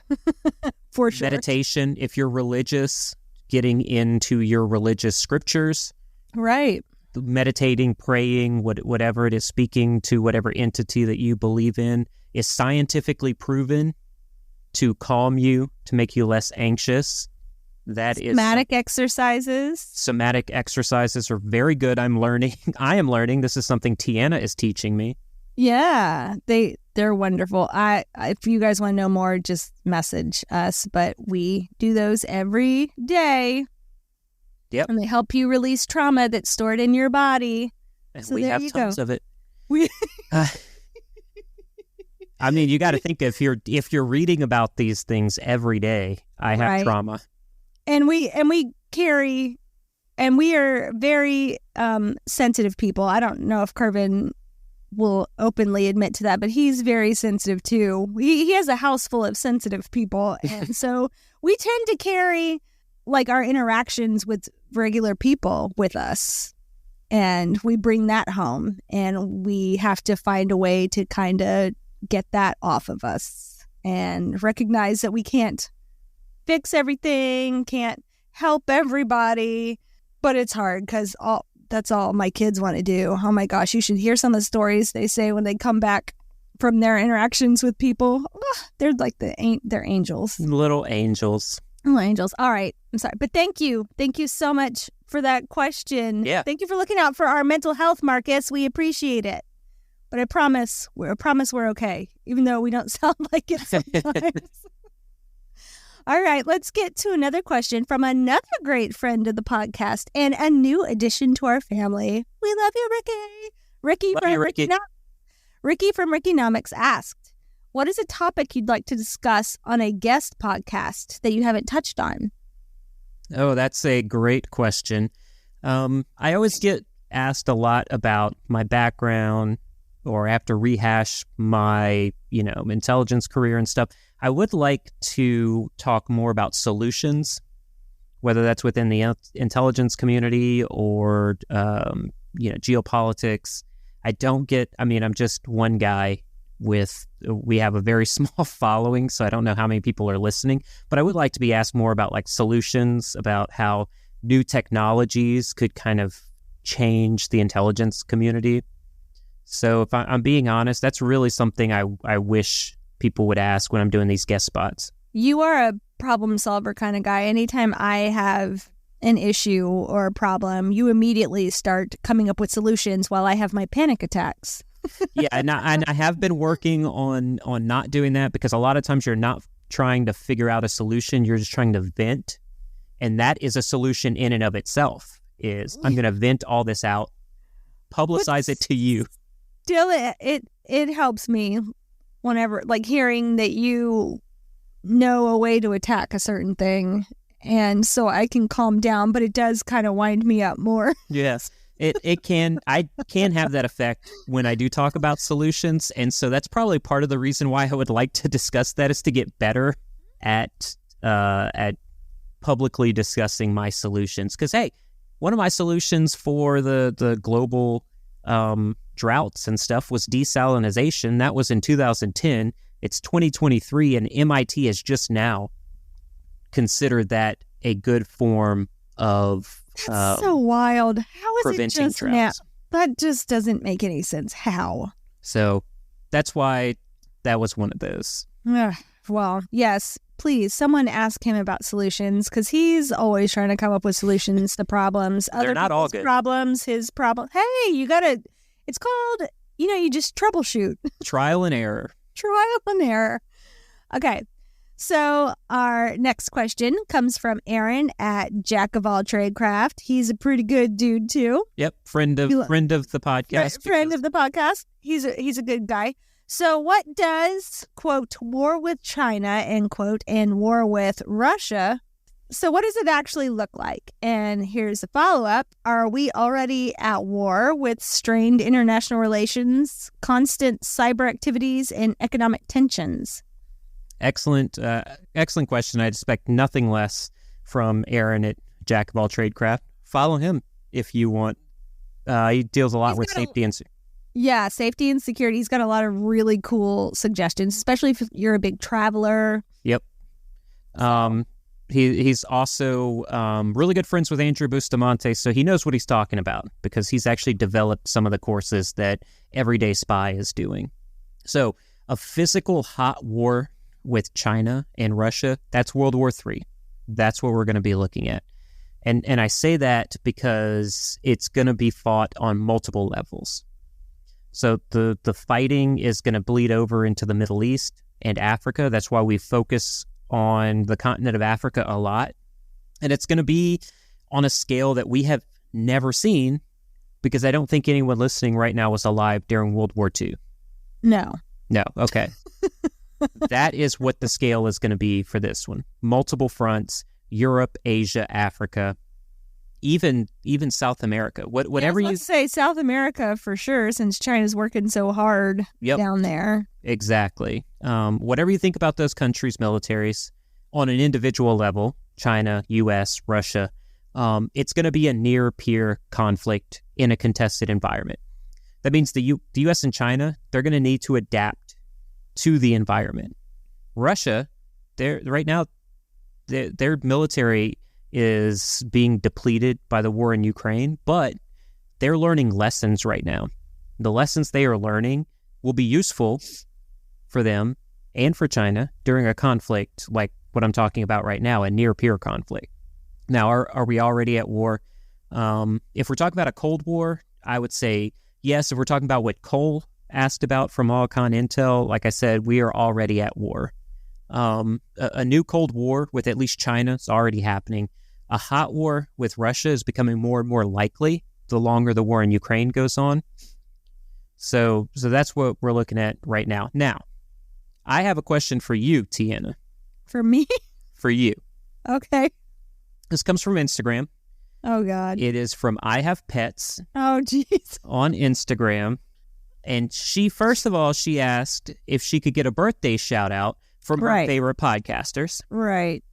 for sure. Meditation, if you're religious, getting into your religious scriptures, right? Meditating, praying, whatever it is, speaking to whatever entity that you believe in, is scientifically proven to calm you, to make you less anxious. Somatic exercises are very good. I am learning. This is something Tiana is teaching me. Yeah, they're wonderful. If you guys want to know more, just message us. But we do those every day. Yep. And they help you release trauma that's stored in your body. And so we have tons of it. I mean, you got to think if you're reading about these things every day. I have trauma, and we carry, and we are very sensitive people. I don't know if Kervin will openly admit to that, but he's very sensitive too. He has a house full of sensitive people, and so we tend to carry like our interactions with regular people with us, and we bring that home, and we have to find a way to kind of get that off of us and recognize that we can't fix everything, can't help everybody, but it's hard because that's all my kids want to do. Oh my gosh, you should hear some of the stories they say when they come back from their interactions with people. They're like they're angels. Little angels. Little angels. All right, I'm sorry, but thank you so much for that question. Yeah, thank you for looking out for our mental health, Marcus. We appreciate it. But I promise we're okay, even though we don't sound like it sometimes. All right, let's get to another question from another great friend of the podcast and a new addition to our family. We love you, Ricky. Ricky from Rickynomics asked, what is a topic you'd like to discuss on a guest podcast that you haven't touched on? Oh, that's a great question. I always get asked a lot about my background, or have to rehash my, intelligence career and stuff. I would like to talk more about solutions, whether that's within the intelligence community or, geopolitics. I'm just one guy we have a very small following, so I don't know how many people are listening, but I would like to be asked more about like solutions, about how new technologies could kind of change the intelligence community. So if I'm being honest, that's really something I wish people would ask when I'm doing these guest spots. You are a problem solver kind of guy. Anytime I have an issue or a problem, you immediately start coming up with solutions while I have my panic attacks. Yeah, and I have been working on not doing that, because a lot of times you're not trying to figure out a solution, you're just trying to vent. And that is a solution in and of itself, is I'm going to vent all this out, publicize it to you. Still, it helps me whenever, like, hearing that you know a way to attack a certain thing, and so I can calm down, but it does kind of wind me up more. Yes, I can have that effect when I do talk about solutions, and so that's probably part of the reason why I would like to discuss that, is to get better at publicly discussing my solutions. Because hey, one of my solutions for the global droughts and stuff was desalinization. That was in 2010. It's 2023, and MIT has just now considered that a good form of That's so wild. How is it preventing just now? droughts. That just doesn't make any sense. How? So that's why that was one of those. Ugh, well, yes, please, someone ask him about solutions, because he's always trying to come up with solutions to problems. They're not all people's good. Problems, his problem. Hey, you gotta, it's called, you just troubleshoot. Trial and error. Trial and error. Okay. So our next question comes from Aaron at Jack of All Tradecraft. He's a pretty good dude too. Yep, friend of the podcast. Friend of the podcast. He's a good guy. So what does, quote, war with China, end quote, and war with Russia, so what does it actually look like? And here's a follow-up. Are we already at war with strained international relations, constant cyber activities, and economic tensions? Excellent question. I'd expect nothing less from Aaron at Jack of All Tradecraft. Follow him if you want. He deals a lot with safety and safety and security. He's got a lot of really cool suggestions, especially if you're a big traveler. Yep. He's also really good friends with Andrew Bustamante, so he knows what he's talking about because he's actually developed some of the courses that Everyday Spy is doing. So a physical hot war with China and Russia, that's World War III. That's what we're going to be looking at. And I say that because it's going to be fought on multiple levels. So the fighting is going to bleed over into the Middle East and Africa. That's why we focus on the continent of Africa a lot. And it's going to be on a scale that we have never seen, because I don't think anyone listening right now was alive during World War II. No. Okay. That is what the scale is going to be for this one. Multiple fronts, Europe, Asia, Africa, even South America. Whatever you say, South America for sure, since China's working so hard down there. Exactly. Whatever you think about those countries' militaries on an individual level, China, U.S., Russia, it's going to be a near-peer conflict in a contested environment. That means the U.S. and China, they're going to need to adapt to the environment. Russia, right now, their military is being depleted by the war in Ukraine, but they're learning lessons right now. The lessons they are learning will be useful for them and for China during a conflict like what I'm talking about right now, a near-peer conflict. Now, are we already at war? If we're talking about a Cold War, I would say yes. If we're talking about what Cole asked about from Allcon Intel, like I said, we are already at war. A new Cold War with at least China is already happening. A hot war with Russia is becoming more and more likely the longer the war in Ukraine goes on. So that's what we're looking at right now. Now, I have a question for you, Tiana. For me? For you. Okay. This comes from Instagram. Oh, God. It is from I Have Pets. Oh, jeez. On Instagram. And first of all, she asked if she could get a birthday shout out from her favorite podcasters. Right.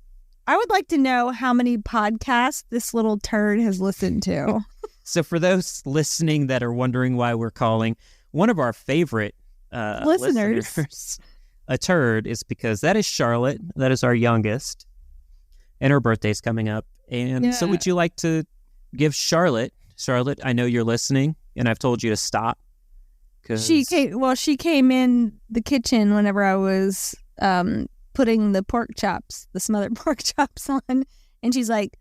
I would like to know how many podcasts this little turd has listened to. So for those listening that are wondering why we're calling one of our favorite listeners a turd, is because that is Charlotte. That is our youngest. And her birthday's coming up. And so would you like to give Charlotte, I know you're listening, and I've told you to stop. She came in the kitchen whenever I was putting the smothered pork chops on, and she's like,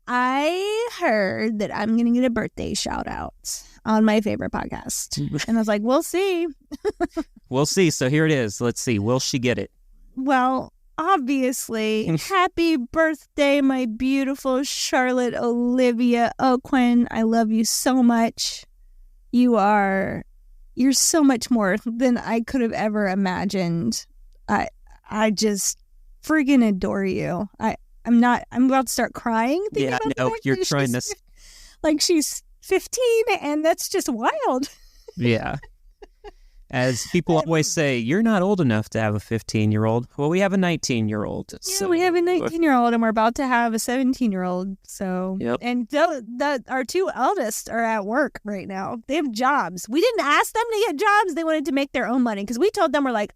I heard that I'm going to get a birthday shout out on my favorite podcast. And I was like, we'll see. We'll see. So here it is. Let's see. Will she get it? Well, obviously, happy birthday, my beautiful Charlotte Olivia O'Quinn. I love you so much. You're so much more than I could have ever imagined. I just friggin' adore you. I'm about to start crying. Yeah, no, you're trying to. Like she's 15, and that's just wild. Yeah. As people always say, you're not old enough to have a 15-year-old. Well, we have a 19-year-old. Yeah, So we have a 19-year-old, and we're about to have a 17-year-old. So, Yep. And our two eldest are at work right now. They have jobs. We didn't ask them to get jobs. They wanted to make their own money because we told them, we're like,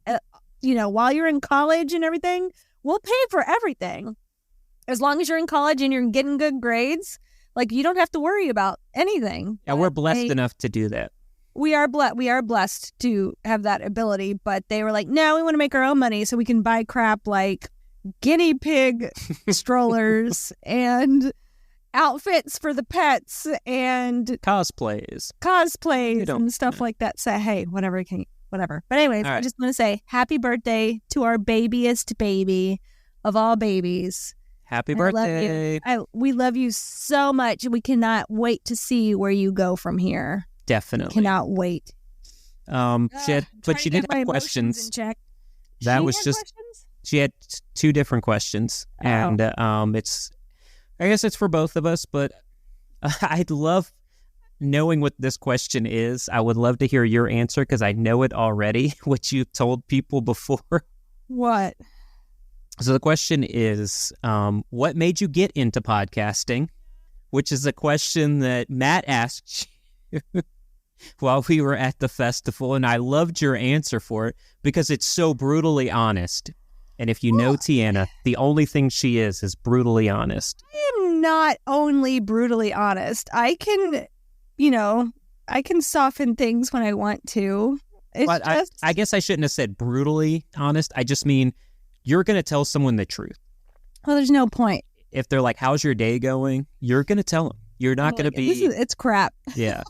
while you're in college and everything, we'll pay for everything. As long as you're in college and you're getting good grades, like, you don't have to worry about anything. Yeah, we're blessed enough to do that. We are blessed to have that ability, but they were like, no, we want to make our own money so we can buy crap like guinea pig strollers and outfits for the pets and Cosplays and stuff like that. So, hey, whatever. But anyways, All right. I just want to say happy birthday to our babyest baby of all babies. Happy I love birthday. you. We love you so much. We cannot wait to see where you go from here. Definitely. Cannot wait. She did have questions. That was just, she had two different questions. Oh. And I guess it's for both of us, but I'd love knowing what this question is. I would love to hear your answer because I know it already, what you've told people before. What? So the question is, what made you get into podcasting? Which is a question that Matt asked you while we were at the festival, and I loved your answer for it because it's so brutally honest. And if you know Tiana, the only thing she is brutally honest. I am not only brutally honest. I can soften things when I want to. But I guess I shouldn't have said brutally honest. I just mean you're going to tell someone the truth. Well, there's no point. If they're like, how's your day going? You're going to tell them. You're not going to be... It's crap. Yeah.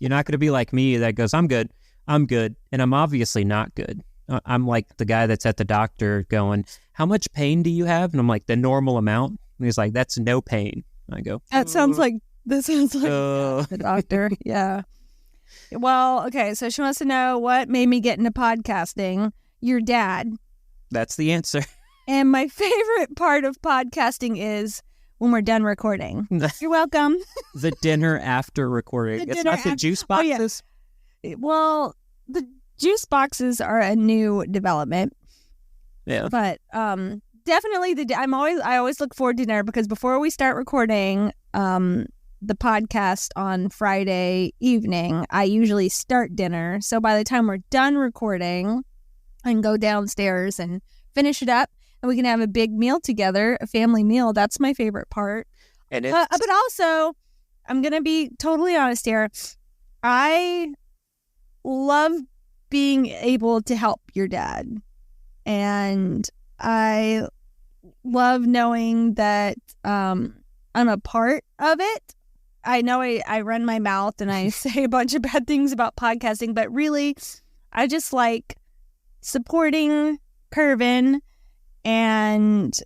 You're not going to be like me that goes, I'm good. And I'm obviously not good. I'm like the guy that's at the doctor going, how much pain do you have? And I'm like, the normal amount. And he's like, that's no pain. I go, That sounds like the doctor. Yeah. Well, okay. So she wants to know what made me get into podcasting. Your dad. That's the answer. And my favorite part of podcasting is when we're done recording. You're welcome. The dinner after recording. It's not the juice boxes? Oh, yeah. Well, the juice boxes are a new development. Yeah. But definitely I always look forward to dinner because before we start recording the podcast on Friday evening, I usually start dinner. So by the time we're done recording, I can go downstairs and finish it up. And we can have a big meal together, a family meal. That's my favorite part. And but also, I'm going to be totally honest here. I love being able to help your dad. And I love knowing that I'm a part of it. I know I run my mouth and I say a bunch of bad things about podcasting, but really, I just like supporting Curvin and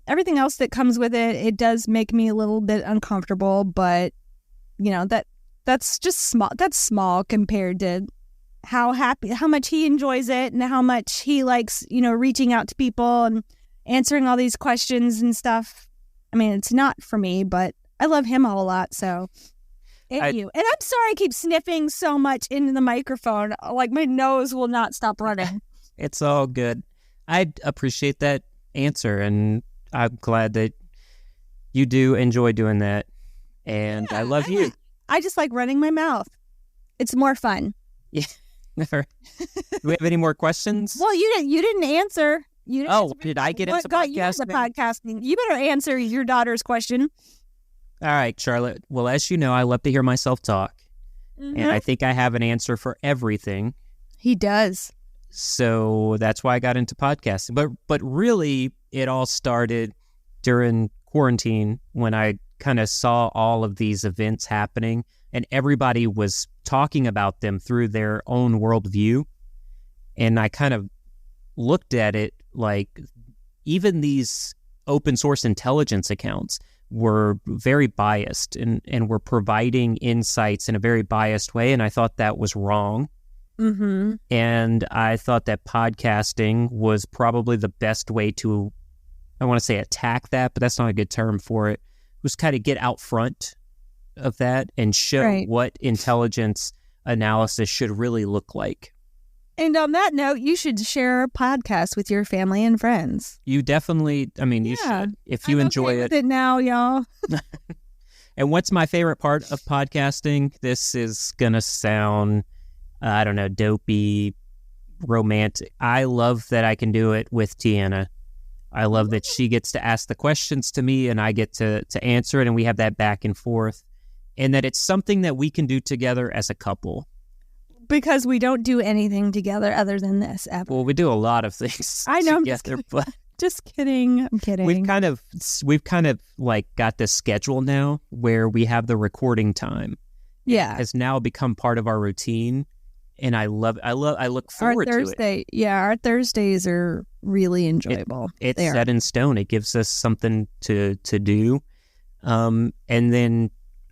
everything else that comes with it. It does make me a little bit uncomfortable, but that's just small. That's small compared to how much he enjoys it and how much he likes, reaching out to people and answering all these questions and stuff. I mean, it's not for me, but I love him a whole lot. So, you. And I'm sorry I keep sniffing so much into the microphone. Like my nose will not stop running. It's all good. I appreciate that answer, and I'm glad that you do enjoy doing that. And I love you. I just like running my mouth. It's more fun. Yeah. Do we have any more questions? Well, you didn't answer. Did I get into got you into podcasting? You better answer your daughter's question. All right, Charlotte. Well, as you know, I love to hear myself talk. Mm-hmm. And I think I have an answer for everything. He does. So that's why I got into podcasting. But really, it all started during quarantine when I kind of saw all of these events happening and everybody was talking about them through their own worldview. And I kind of looked at it like even these open source intelligence accounts were very biased and were providing insights in a very biased way. And I thought that was wrong. Mm-hmm. And I thought that podcasting was probably the best way to, I want to say attack that, but that's not a good term for it, was kind of get out front of that and show what intelligence analysis should really look like. And on that note, you should share our podcast with your family and friends. You definitely, you should. If you enjoy okay with it now, y'all. And what's my favorite part of podcasting? This is going to sound, I don't know, dopey, romantic. I love that I can do it with Tiana. I love that she gets to ask the questions to me and I get to answer it, and we have that back and forth, and that it's something that we can do together as a couple. Because we don't do anything together other than this ever. Well, we do a lot of things I know, together, but just kidding. I'm kidding. we've kind of like got this schedule now where we have the recording time. Yeah. It has now become part of our routine, and I look forward to it. Yeah, our Thursdays are really enjoyable. It's set in stone. It gives us something to do. And then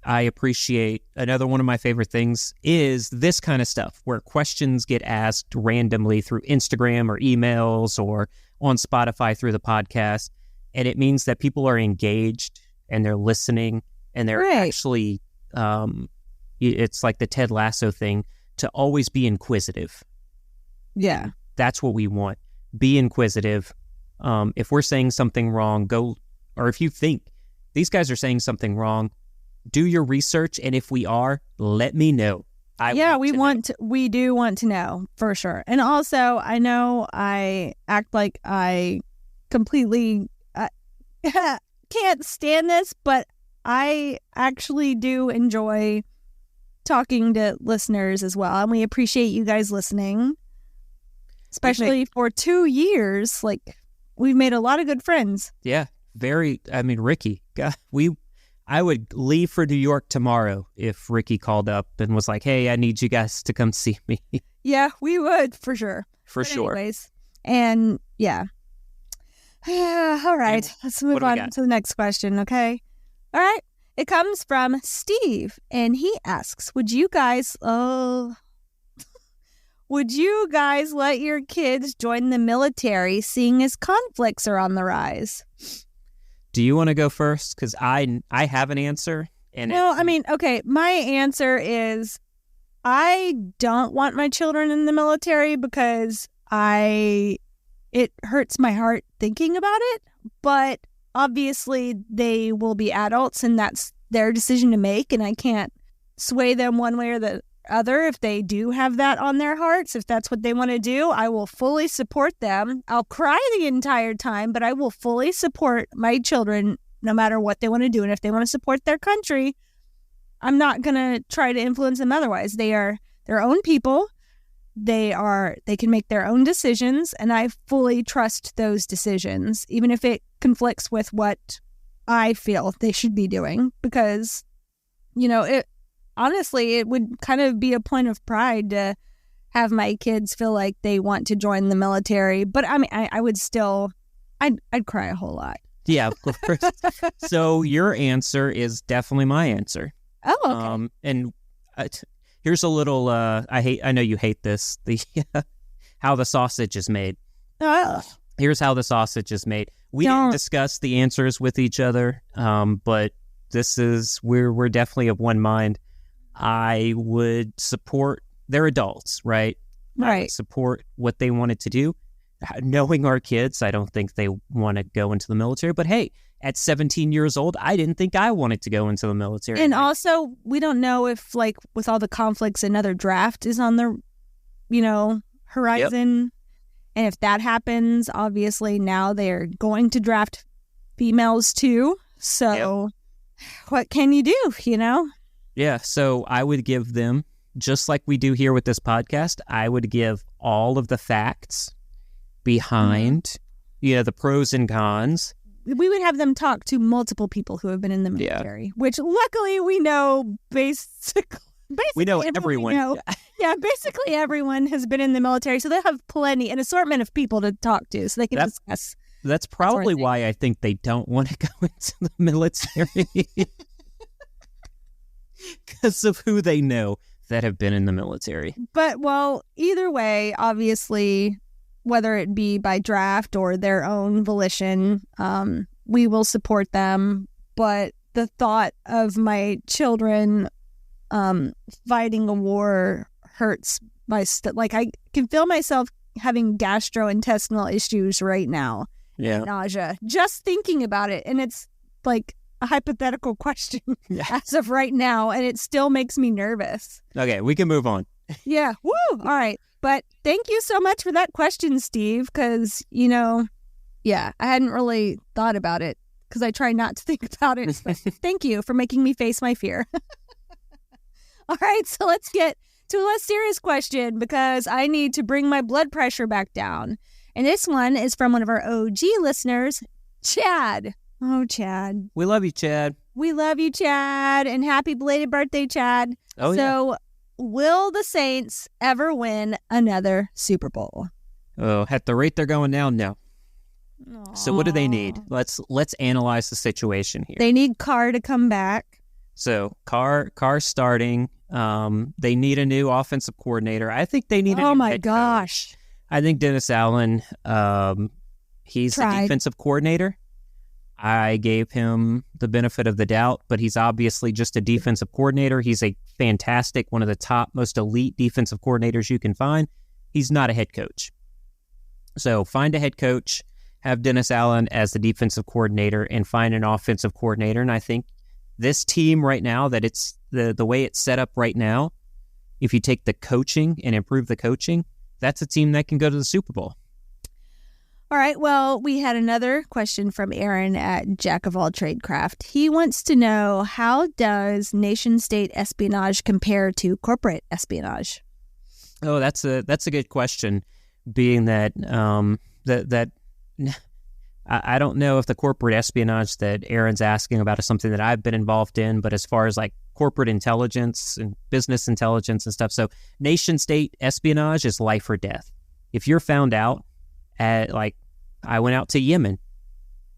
I appreciate, another one of my favorite things is this kind of stuff where questions get asked randomly through Instagram or emails or on Spotify through the podcast. And it means that people are engaged and they're listening and they're actually, it's like the Ted Lasso thing, to always be inquisitive. Yeah. That's what we want. Be inquisitive. If we're saying something wrong, or if you think these guys are saying something wrong, do your research, and if we are, let me know. We do want to know for sure. And also, I know I act like I completely can't stand this, but I actually do enjoy talking to listeners as well, and we appreciate you guys listening, especially for 2 years. Like, we've made a lot of good friends. Yeah, Ricky, God, I would leave for New York tomorrow if Ricky called up and was like, hey, I need you guys to come see me. Yeah, we would, for sure. Anyways, and yeah. All right, let's move on to the next question, okay? All right, it comes from Steve, and he asks, would you guys let your kids join the military, seeing as conflicts are on the rise? Do you want to go first? Because I have an answer. My answer is I don't want my children in the military because it hurts my heart thinking about it. But obviously they will be adults and that's their decision to make. And I can't sway them one way or the other if they do have that on their hearts. If that's what they want to do, I will fully support them. I'll cry the entire time, but I will fully support my children no matter what they want to do. And if they want to support their country, I'm not going to try to influence them otherwise. They are their own people. They can make their own decisions, and I fully trust those decisions, even if it conflicts with what I feel they should be doing, because, honestly, it would kind of be a point of pride to have my kids feel like they want to join the military. But I would still, I'd cry a whole lot. Yeah, of course. So your answer is definitely my answer. Oh, okay. And here's a little, I know you hate this, how the sausage is made. Here's how the sausage is made. We didn't discuss the answers with each other, but we're definitely of one mind. I would support, they're adults, right? Right. I would support what they wanted to do. Knowing our kids, I don't think they want to go into the military. But hey, at 17 years old, I didn't think I wanted to go into the military. And also, we don't know if, like, with all the conflicts, another draft is on the, horizon. Yep. And if that happens, obviously now they're going to draft females too. So what can you do, Yeah, so I would give them, just like we do here with this podcast, I would give all of the facts behind, the pros and cons. We would have them talk to multiple people who have been in the military, which luckily we know basically we know everyone. Basically everyone has been in the military, so they have an assortment of people to talk to, so they can discuss. That's probably why I think they don't want to go into the military. Because of who they know that have been in the military. But, either way, obviously, whether it be by draft or their own volition, we will support them. But the thought of my children fighting a war hurts I can feel myself having gastrointestinal issues right now. Yeah. Nausea. Just thinking about it. And it's like a hypothetical question as of right now. And it still makes me nervous. Okay, we can move on. Yeah. Woo. All right. But thank you so much for that question, Steve, because, I hadn't really thought about it because I try not to think about it. But thank you for making me face my fear. All right. So let's get to a less serious question because I need to bring my blood pressure back down. And this one is from one of our OG listeners, Chad. Oh, Chad. We love you, Chad. We love you, Chad. And happy belated birthday, Chad. Oh, So, will the Saints ever win another Super Bowl? Oh, at the rate they're going now, no. Aww. So what do they need? Let's analyze the situation here. They need Carr to come back. So Carr starting. They need a new offensive coordinator. I think they need a new Oh my head gosh. coach. I think Dennis Allen, he's the defensive coordinator. I gave him the benefit of the doubt, but he's obviously just a defensive coordinator. He's a fantastic, one of the top, most elite defensive coordinators you can find. He's not a head coach. So find a head coach, have Dennis Allen as the defensive coordinator, and find an offensive coordinator. And I think this team right now, that it's the way it's set up right now, if you take the coaching and improve the coaching, that's a team that can go to the Super Bowl. All right. Well, we had another question from Aaron at Jack of All Tradecraft. He wants to know, how does nation-state espionage compare to corporate espionage? Oh, that's a good question. Being that I don't know if the corporate espionage that Aaron's asking about is something that I've been involved in, but as far as like corporate intelligence and business intelligence and stuff, so nation-state espionage is life or death. If you're found out I went out to Yemen,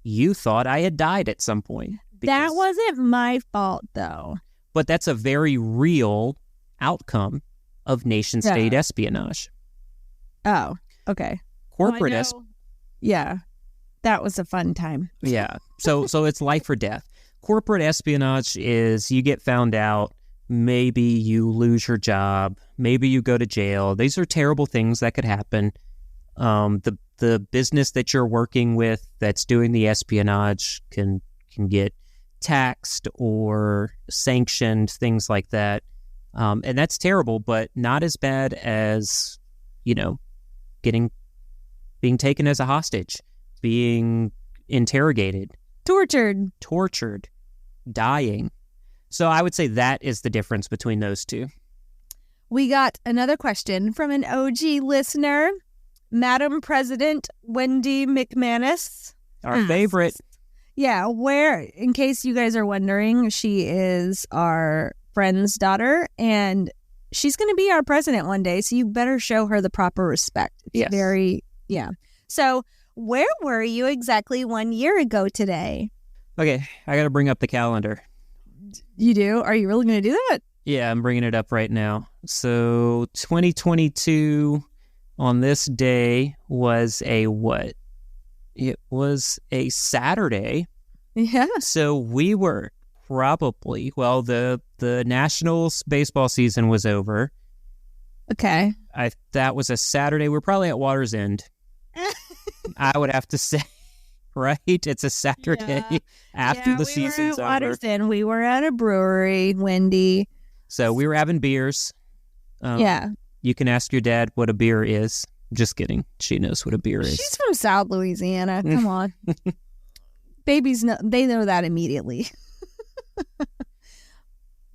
you thought I had died at some point. That wasn't my fault, though. But that's a very real outcome of nation-state espionage. Oh, okay. Corporate Yeah, that was a fun time. Yeah. So it's life or death. Corporate espionage is you get found out, maybe you lose your job, maybe you go to jail. These are terrible things that could happen. The business that you're working with that's doing the espionage can get taxed or sanctioned, things like that. And that's terrible, but not as bad as, being taken as a hostage, being interrogated, tortured, dying. So I would say that is the difference between those two. We got another question from an OG listener, Madam President Wendy McManus. Our favorite. Yeah, in case you guys are wondering, she is our friend's daughter, and she's going to be our president one day, so you better show her the proper respect. It's yes. So, where were you exactly 1 year ago today? Okay, I got to bring up the calendar. You do? Are you really going to do that? Yeah, I'm bringing it up right now. So 2022 on this day was a what? It was a Saturday. Yeah. So we were probably, the Nationals baseball season was over. Okay. That was a Saturday. We're probably at Water's End. I would have to say, right? It's a Saturday after the season's over. Water's End. We were at a brewery, Wendy. So we were having beers. Yeah. You can ask your dad what a beer is. Just kidding. She knows what a beer is. She's from South Louisiana. Come on. Babies they know that immediately.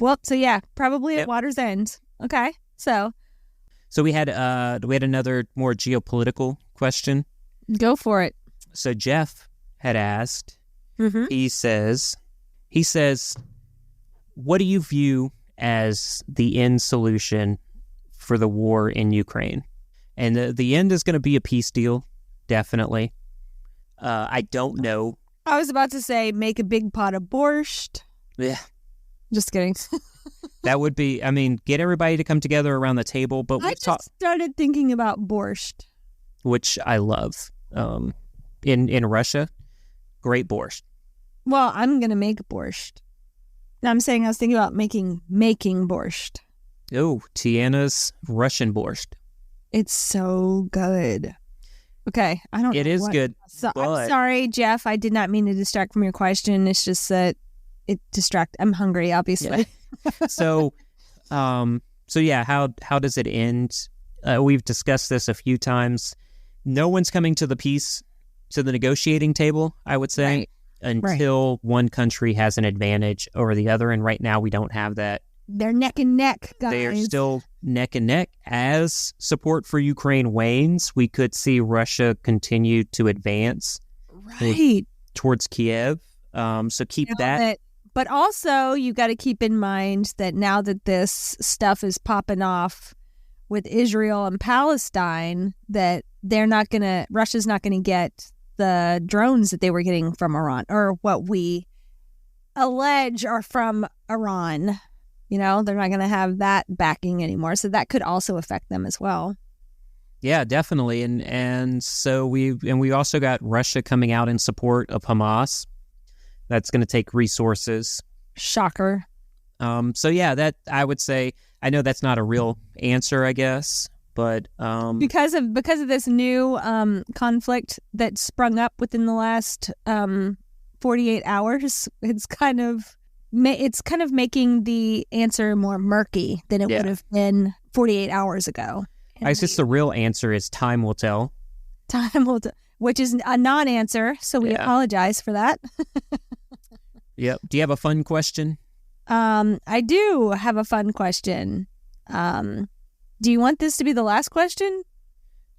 Well, so yeah, probably at Water's End. Okay. So we had another more geopolitical question. Go for it. So Jeff had asked, he says, what do you view as the end solution for the war in Ukraine? And the end is going to be a peace deal, definitely. I don't know. I was about to say make a big pot of borscht. Yeah. Just kidding. That would be, get everybody to come together around the table. But I just started thinking about borscht. Which I love. In Russia, great borscht. Well, I'm going to make borscht. I'm saying I was thinking about making borscht. Oh, Tiana's Russian borscht. It's so good. Okay, I don't. It know is what- good. So, but- I'm sorry, Jeff. I did not mean to distract from your question. It's just that I'm hungry, obviously. Yeah. So yeah, how does it end? We've discussed this a few times. No one's coming to the negotiating table, I would say, Right. until one country has an advantage over the other. And right now we don't have that. They're neck and neck, guys. They are still neck and neck. As support for Ukraine wanes, we could see Russia continue to advance right. towards Kiev. So keep that. But also, you got to keep in mind that now that this stuff is popping off with Israel and Palestine, that Russia's not going to get the drones that they were getting from Iran, or what we allege are from Iran. You know, they're not going to have that backing anymore. So that could also affect them as well. Yeah, definitely. And so we also got Russia coming out in support of Hamas. That's going to take resources. Shocker. So yeah, that I would say, I know that's not a real answer, I guess, but because of this new conflict that sprung up within the last 48 hours, it's kind of making the answer more murky than it would have been 48 hours ago. I guess the real answer is time will tell. Time will tell, which is a non-answer, so we apologize for that. Yep. Do you have a fun question? I do have a fun question. Do you want this to be the last question?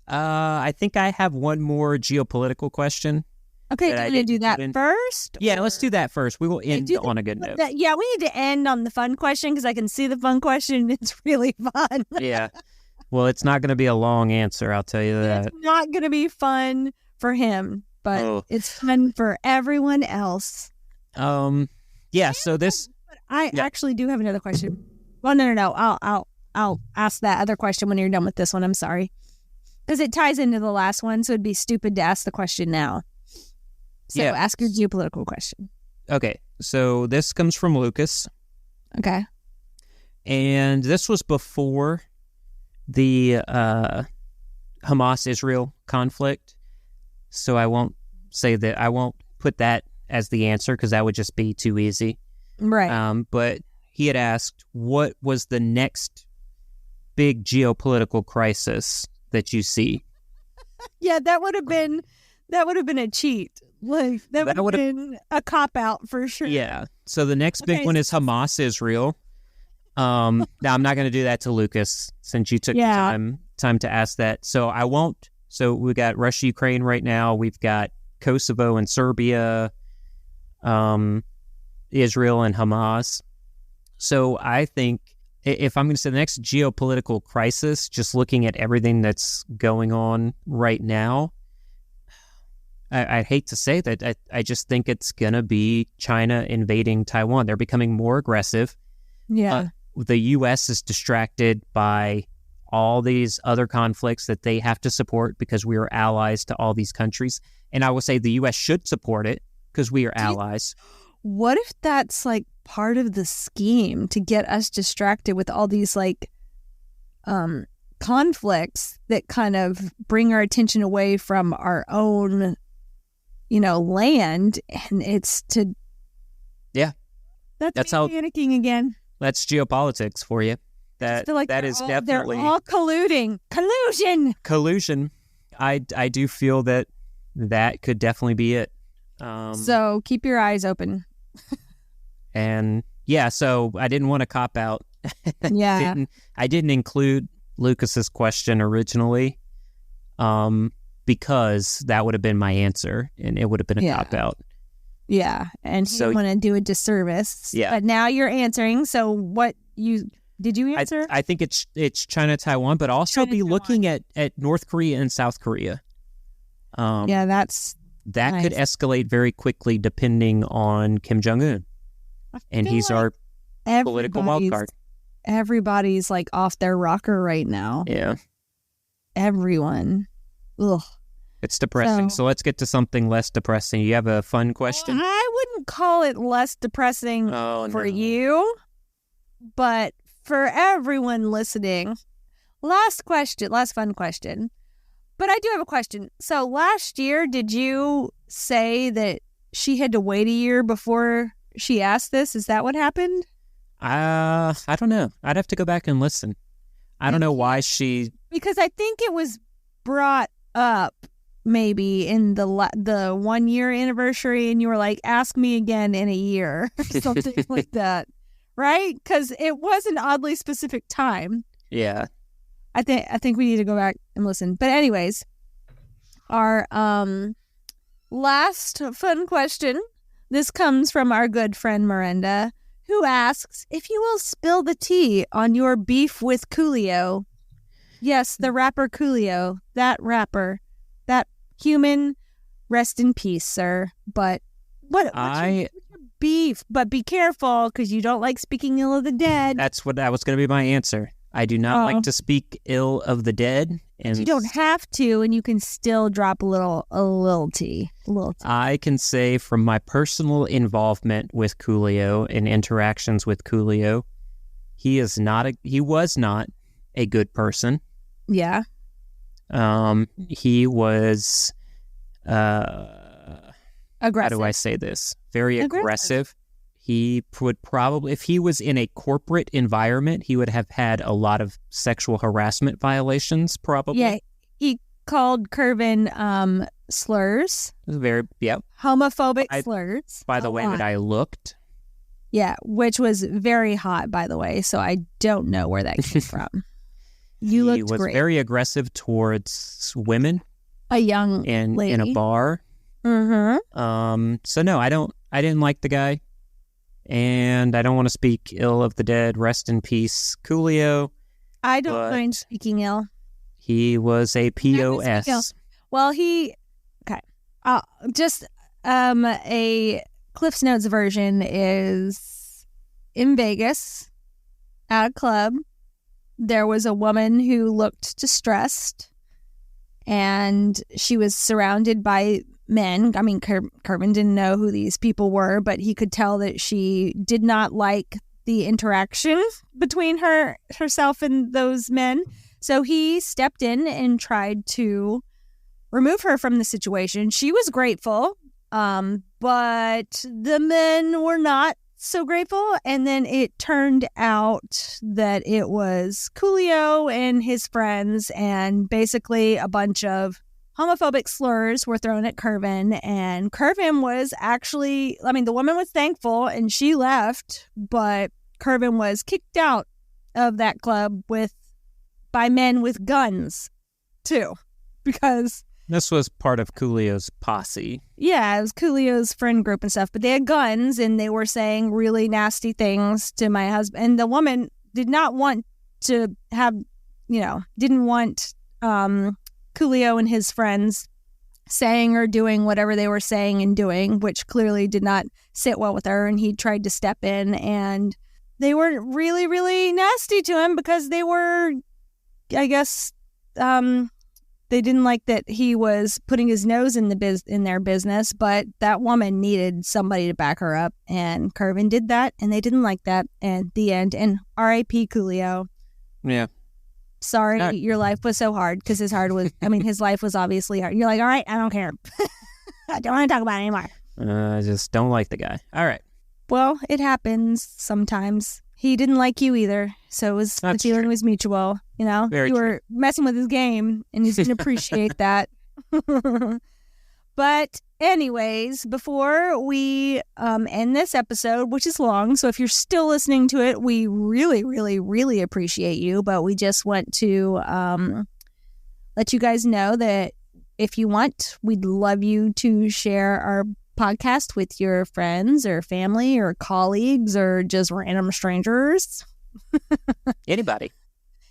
I think I have one more geopolitical question. Okay, do you want to do that first? Yeah, let's do that first. We will end on a good note. Yeah, we need to end on the fun question because I can see the fun question. It's really fun. Yeah. Well, it's not going to be a long answer, I'll tell you that. It's not going to be fun for him, but it's fun for everyone else. Yeah, so this... But I actually do have another question. Well, no. I'll ask that other question when you're done with this one. I'm sorry. Because it ties into the last one, so it'd be stupid to ask the question now. So ask your geopolitical question. Okay. So this comes from Lucas. Okay. And this was before the Hamas-Israel conflict. So I won't put that as the answer because that would just be too easy. Right. But he had asked, what was the next big geopolitical crisis that you see? Yeah, that would have been a cheat. Like that would have been a cop out for sure. Yeah. So the next big one is Hamas-Israel. Now I'm not going to do that to Lucas since you took time to ask that. So I won't. So we got Russia-Ukraine right now. We've got Kosovo and Serbia, Israel and Hamas. So I think if I'm going to say the next geopolitical crisis, just looking at everything that's going on right now, I hate to say that. I just think it's going to be China invading Taiwan. They're becoming more aggressive. Yeah. The U.S. is distracted by all these other conflicts that they have to support because we are allies to all these countries. And I will say the U.S. should support it because we are allies. What if that's like part of the scheme to get us distracted with all these like conflicts that kind of bring our attention away from our own, land, and it's to that's me panicking again. That's geopolitics for you. That is definitely they're all collusion. I do feel that could definitely be it. So keep your eyes open. And so I didn't want to cop out. Yeah, I didn't include Lucas's question originally, because that would have been my answer, and it would have been a cop out. Yeah, and so you want to do a disservice. Yeah, but now you're answering. So what did you answer? I think it's China, Taiwan, but also looking at North Korea and South Korea. That nice. Could escalate very quickly depending on Kim Jong-un, and he's our political wild card. Everybody's like off their rocker right now. Yeah, everyone. Ugh. It's depressing. So let's get to something less depressing. You have a fun question? I wouldn't call it less depressing for you, but for everyone listening, last fun question. But I do have a question. So last year, did you say that she had to wait a year before she asked this? Is that what happened? I don't know. I'd have to go back and listen. I don't know why she... Because I think it was brought up maybe in the 1 year anniversary, and you were like, ask me again in a year, something like that, right? Because it was an oddly specific time. Yeah. I think we need to go back and listen. But anyways, our last fun question. This comes from our good friend Miranda, who asks, if you will spill the tea on your beef with Coolio. Yes, the rapper Coolio, that rapper, that human, rest in peace, sir. But what's your beef? But be careful, because you don't like speaking ill of the dead. That was going to be my answer. I do not like to speak ill of the dead. And you don't have to, and you can still drop a little tea. I can say from my personal involvement with Coolio and interactions with Coolio, he was not a good person. Yeah. He was aggressive. How do I say this? Very aggressive. He would probably, if he was in a corporate environment, he would have had a lot of sexual harassment violations, probably. Yeah, he called Curvin slurs. Homophobic slurs. By the way that I looked. Yeah, which was very hot, by the way, so I don't know where that came from. You looked great. He was very aggressive towards women. A young lady. In a bar. Mm-hmm. So no, I didn't like the guy. And I don't want to speak ill of the dead. Rest in peace, Coolio. I don't mind speaking ill. He was a POS. Well, okay. Just a Cliff's Notes version is in Vegas at a club. There was a woman who looked distressed, and she was surrounded by men. I mean, Curvin didn't know who these people were, but he could tell that she did not like the interaction between herself and those men. So he stepped in and tried to remove her from the situation. She was grateful, but the men were not so grateful. And then it turned out that it was Coolio and his friends, and basically a bunch of homophobic slurs were thrown at Curvin, and Curvin was actually, the woman was thankful and she left, but Curvin was kicked out of that club by men with guns too, because this was part of Coolio's posse. Yeah, it was Coolio's friend group and stuff, but they had guns and they were saying really nasty things to my husband, and the woman did not want to have, didn't want Coolio and his friends saying or doing whatever they were saying and doing, which clearly did not sit well with her. And he tried to step in, and they were really, really nasty to him because they were, I guess, they didn't like that he was putting his nose in their business, but that woman needed somebody to back her up, and Curvin did that, and they didn't like that. And the end. And R.I.P. Coolio. Yeah. Sorry, your life was so hard, because his life was obviously hard. You're like, all right, I don't care. I don't want to talk about it anymore. I just don't like the guy. All right. Well, it happens sometimes. He didn't like you either, so the feeling was mutual. Very you true. were messing with his game, and he didn't appreciate that. But anyways, before we end this episode, which is long, so if you're still listening to it, we really, really, really appreciate you. But we just want to let you guys know that if you want, we'd love you to share our podcast with your friends or family or colleagues or just random strangers. Anybody.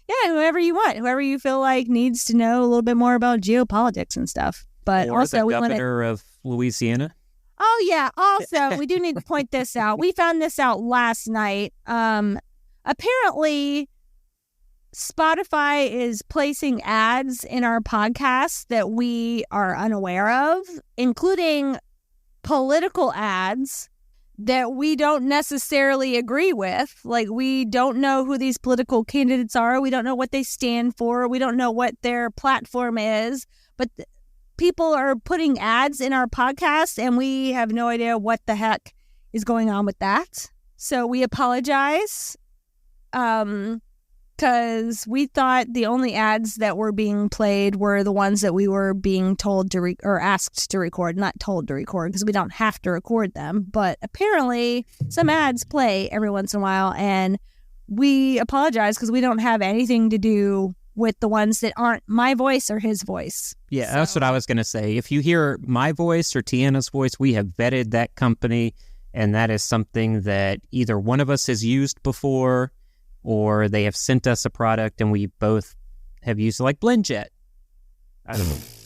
Yeah, whoever you want, whoever you feel like needs to know a little bit more about geopolitics and stuff. But or also, the governor of Louisiana. Oh yeah. Also, we do need to point this out. We found this out last night. Apparently, Spotify is placing ads in our podcast that we are unaware of, including political ads that we don't necessarily agree with. Like, we don't know who these political candidates are. We don't know what they stand for. We don't know what their platform is. But people are putting ads in our podcast, and we have no idea what the heck is going on with that. So we apologize. Because we thought the only ads that were being played were the ones that we were being told to or asked to record, not told to record, because we don't have to record them. But apparently some ads play every once in a while, and we apologize because we don't have anything to do with the ones that aren't my voice or his voice. Yeah, so that's what I was going to say. If you hear my voice or Tiana's voice, we have vetted that company, and that is something that either one of us has used before, or they have sent us a product and we both have used it, like BlendJet.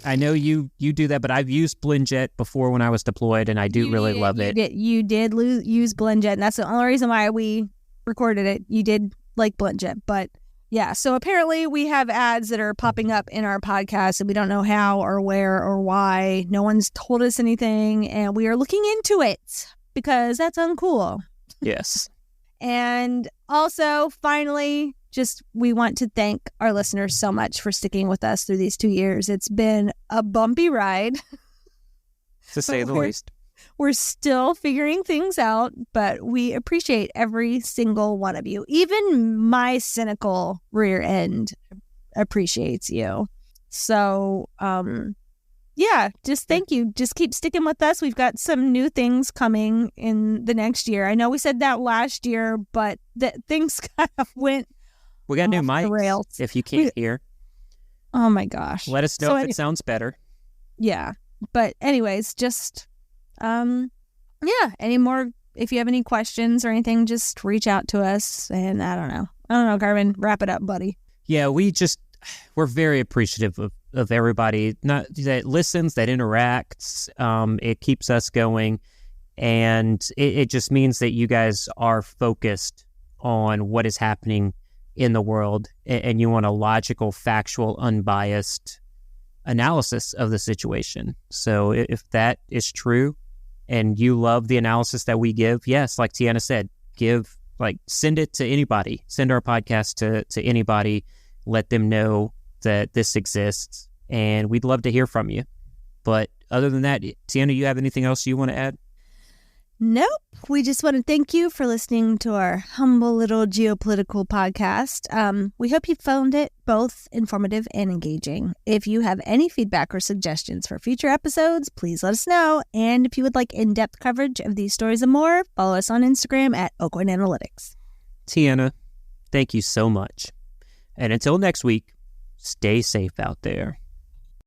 I know you do that, but I've used BlendJet before when I was deployed, and I do really love it. You did use BlendJet, and that's the only reason why we recorded it. You did like BlendJet, but yeah. So apparently we have ads that are popping up in our podcast, and we don't know how or where or why. No one's told us anything, and we are looking into it because that's uncool. Yes. And also, finally, just we want to thank our listeners so much for sticking with us through these 2 years. It's been a bumpy ride, to say the least. We're still figuring things out, but we appreciate every single one of you. Even my cynical rear end appreciates you. So, yeah, just thank you. Just keep sticking with us. We've got some new things coming in the next year. I know we said that last year, but things kind of went. We got new mics. Rails. If you can't hear. Oh my gosh. Let us know if it sounds better. Yeah. But anyways, just yeah, if you have any questions or anything, just reach out to us. And I don't know, Carmen, wrap it up, buddy. Yeah, we're very appreciative of everybody that listens, that interacts. It keeps us going, and it just means that you guys are focused on what is happening in the world, and you want a logical, factual, unbiased analysis of the situation. So if that is true and you love the analysis that we give, yes, like Tiana said, send it to anybody. Send our podcast to anybody. Let them know that this exists, and we'd love to hear from you. But other than that, Tiana, you have anything else you want to add? Nope. We just want to thank you for listening to our humble little geopolitical podcast. We hope you found it both informative and engaging. If you have any feedback or suggestions for future episodes, please let us know. And if you would like in-depth coverage of these stories and more, follow us on Instagram at Oakland Analytics. Tiana, thank you so much. And until next week, stay safe out there.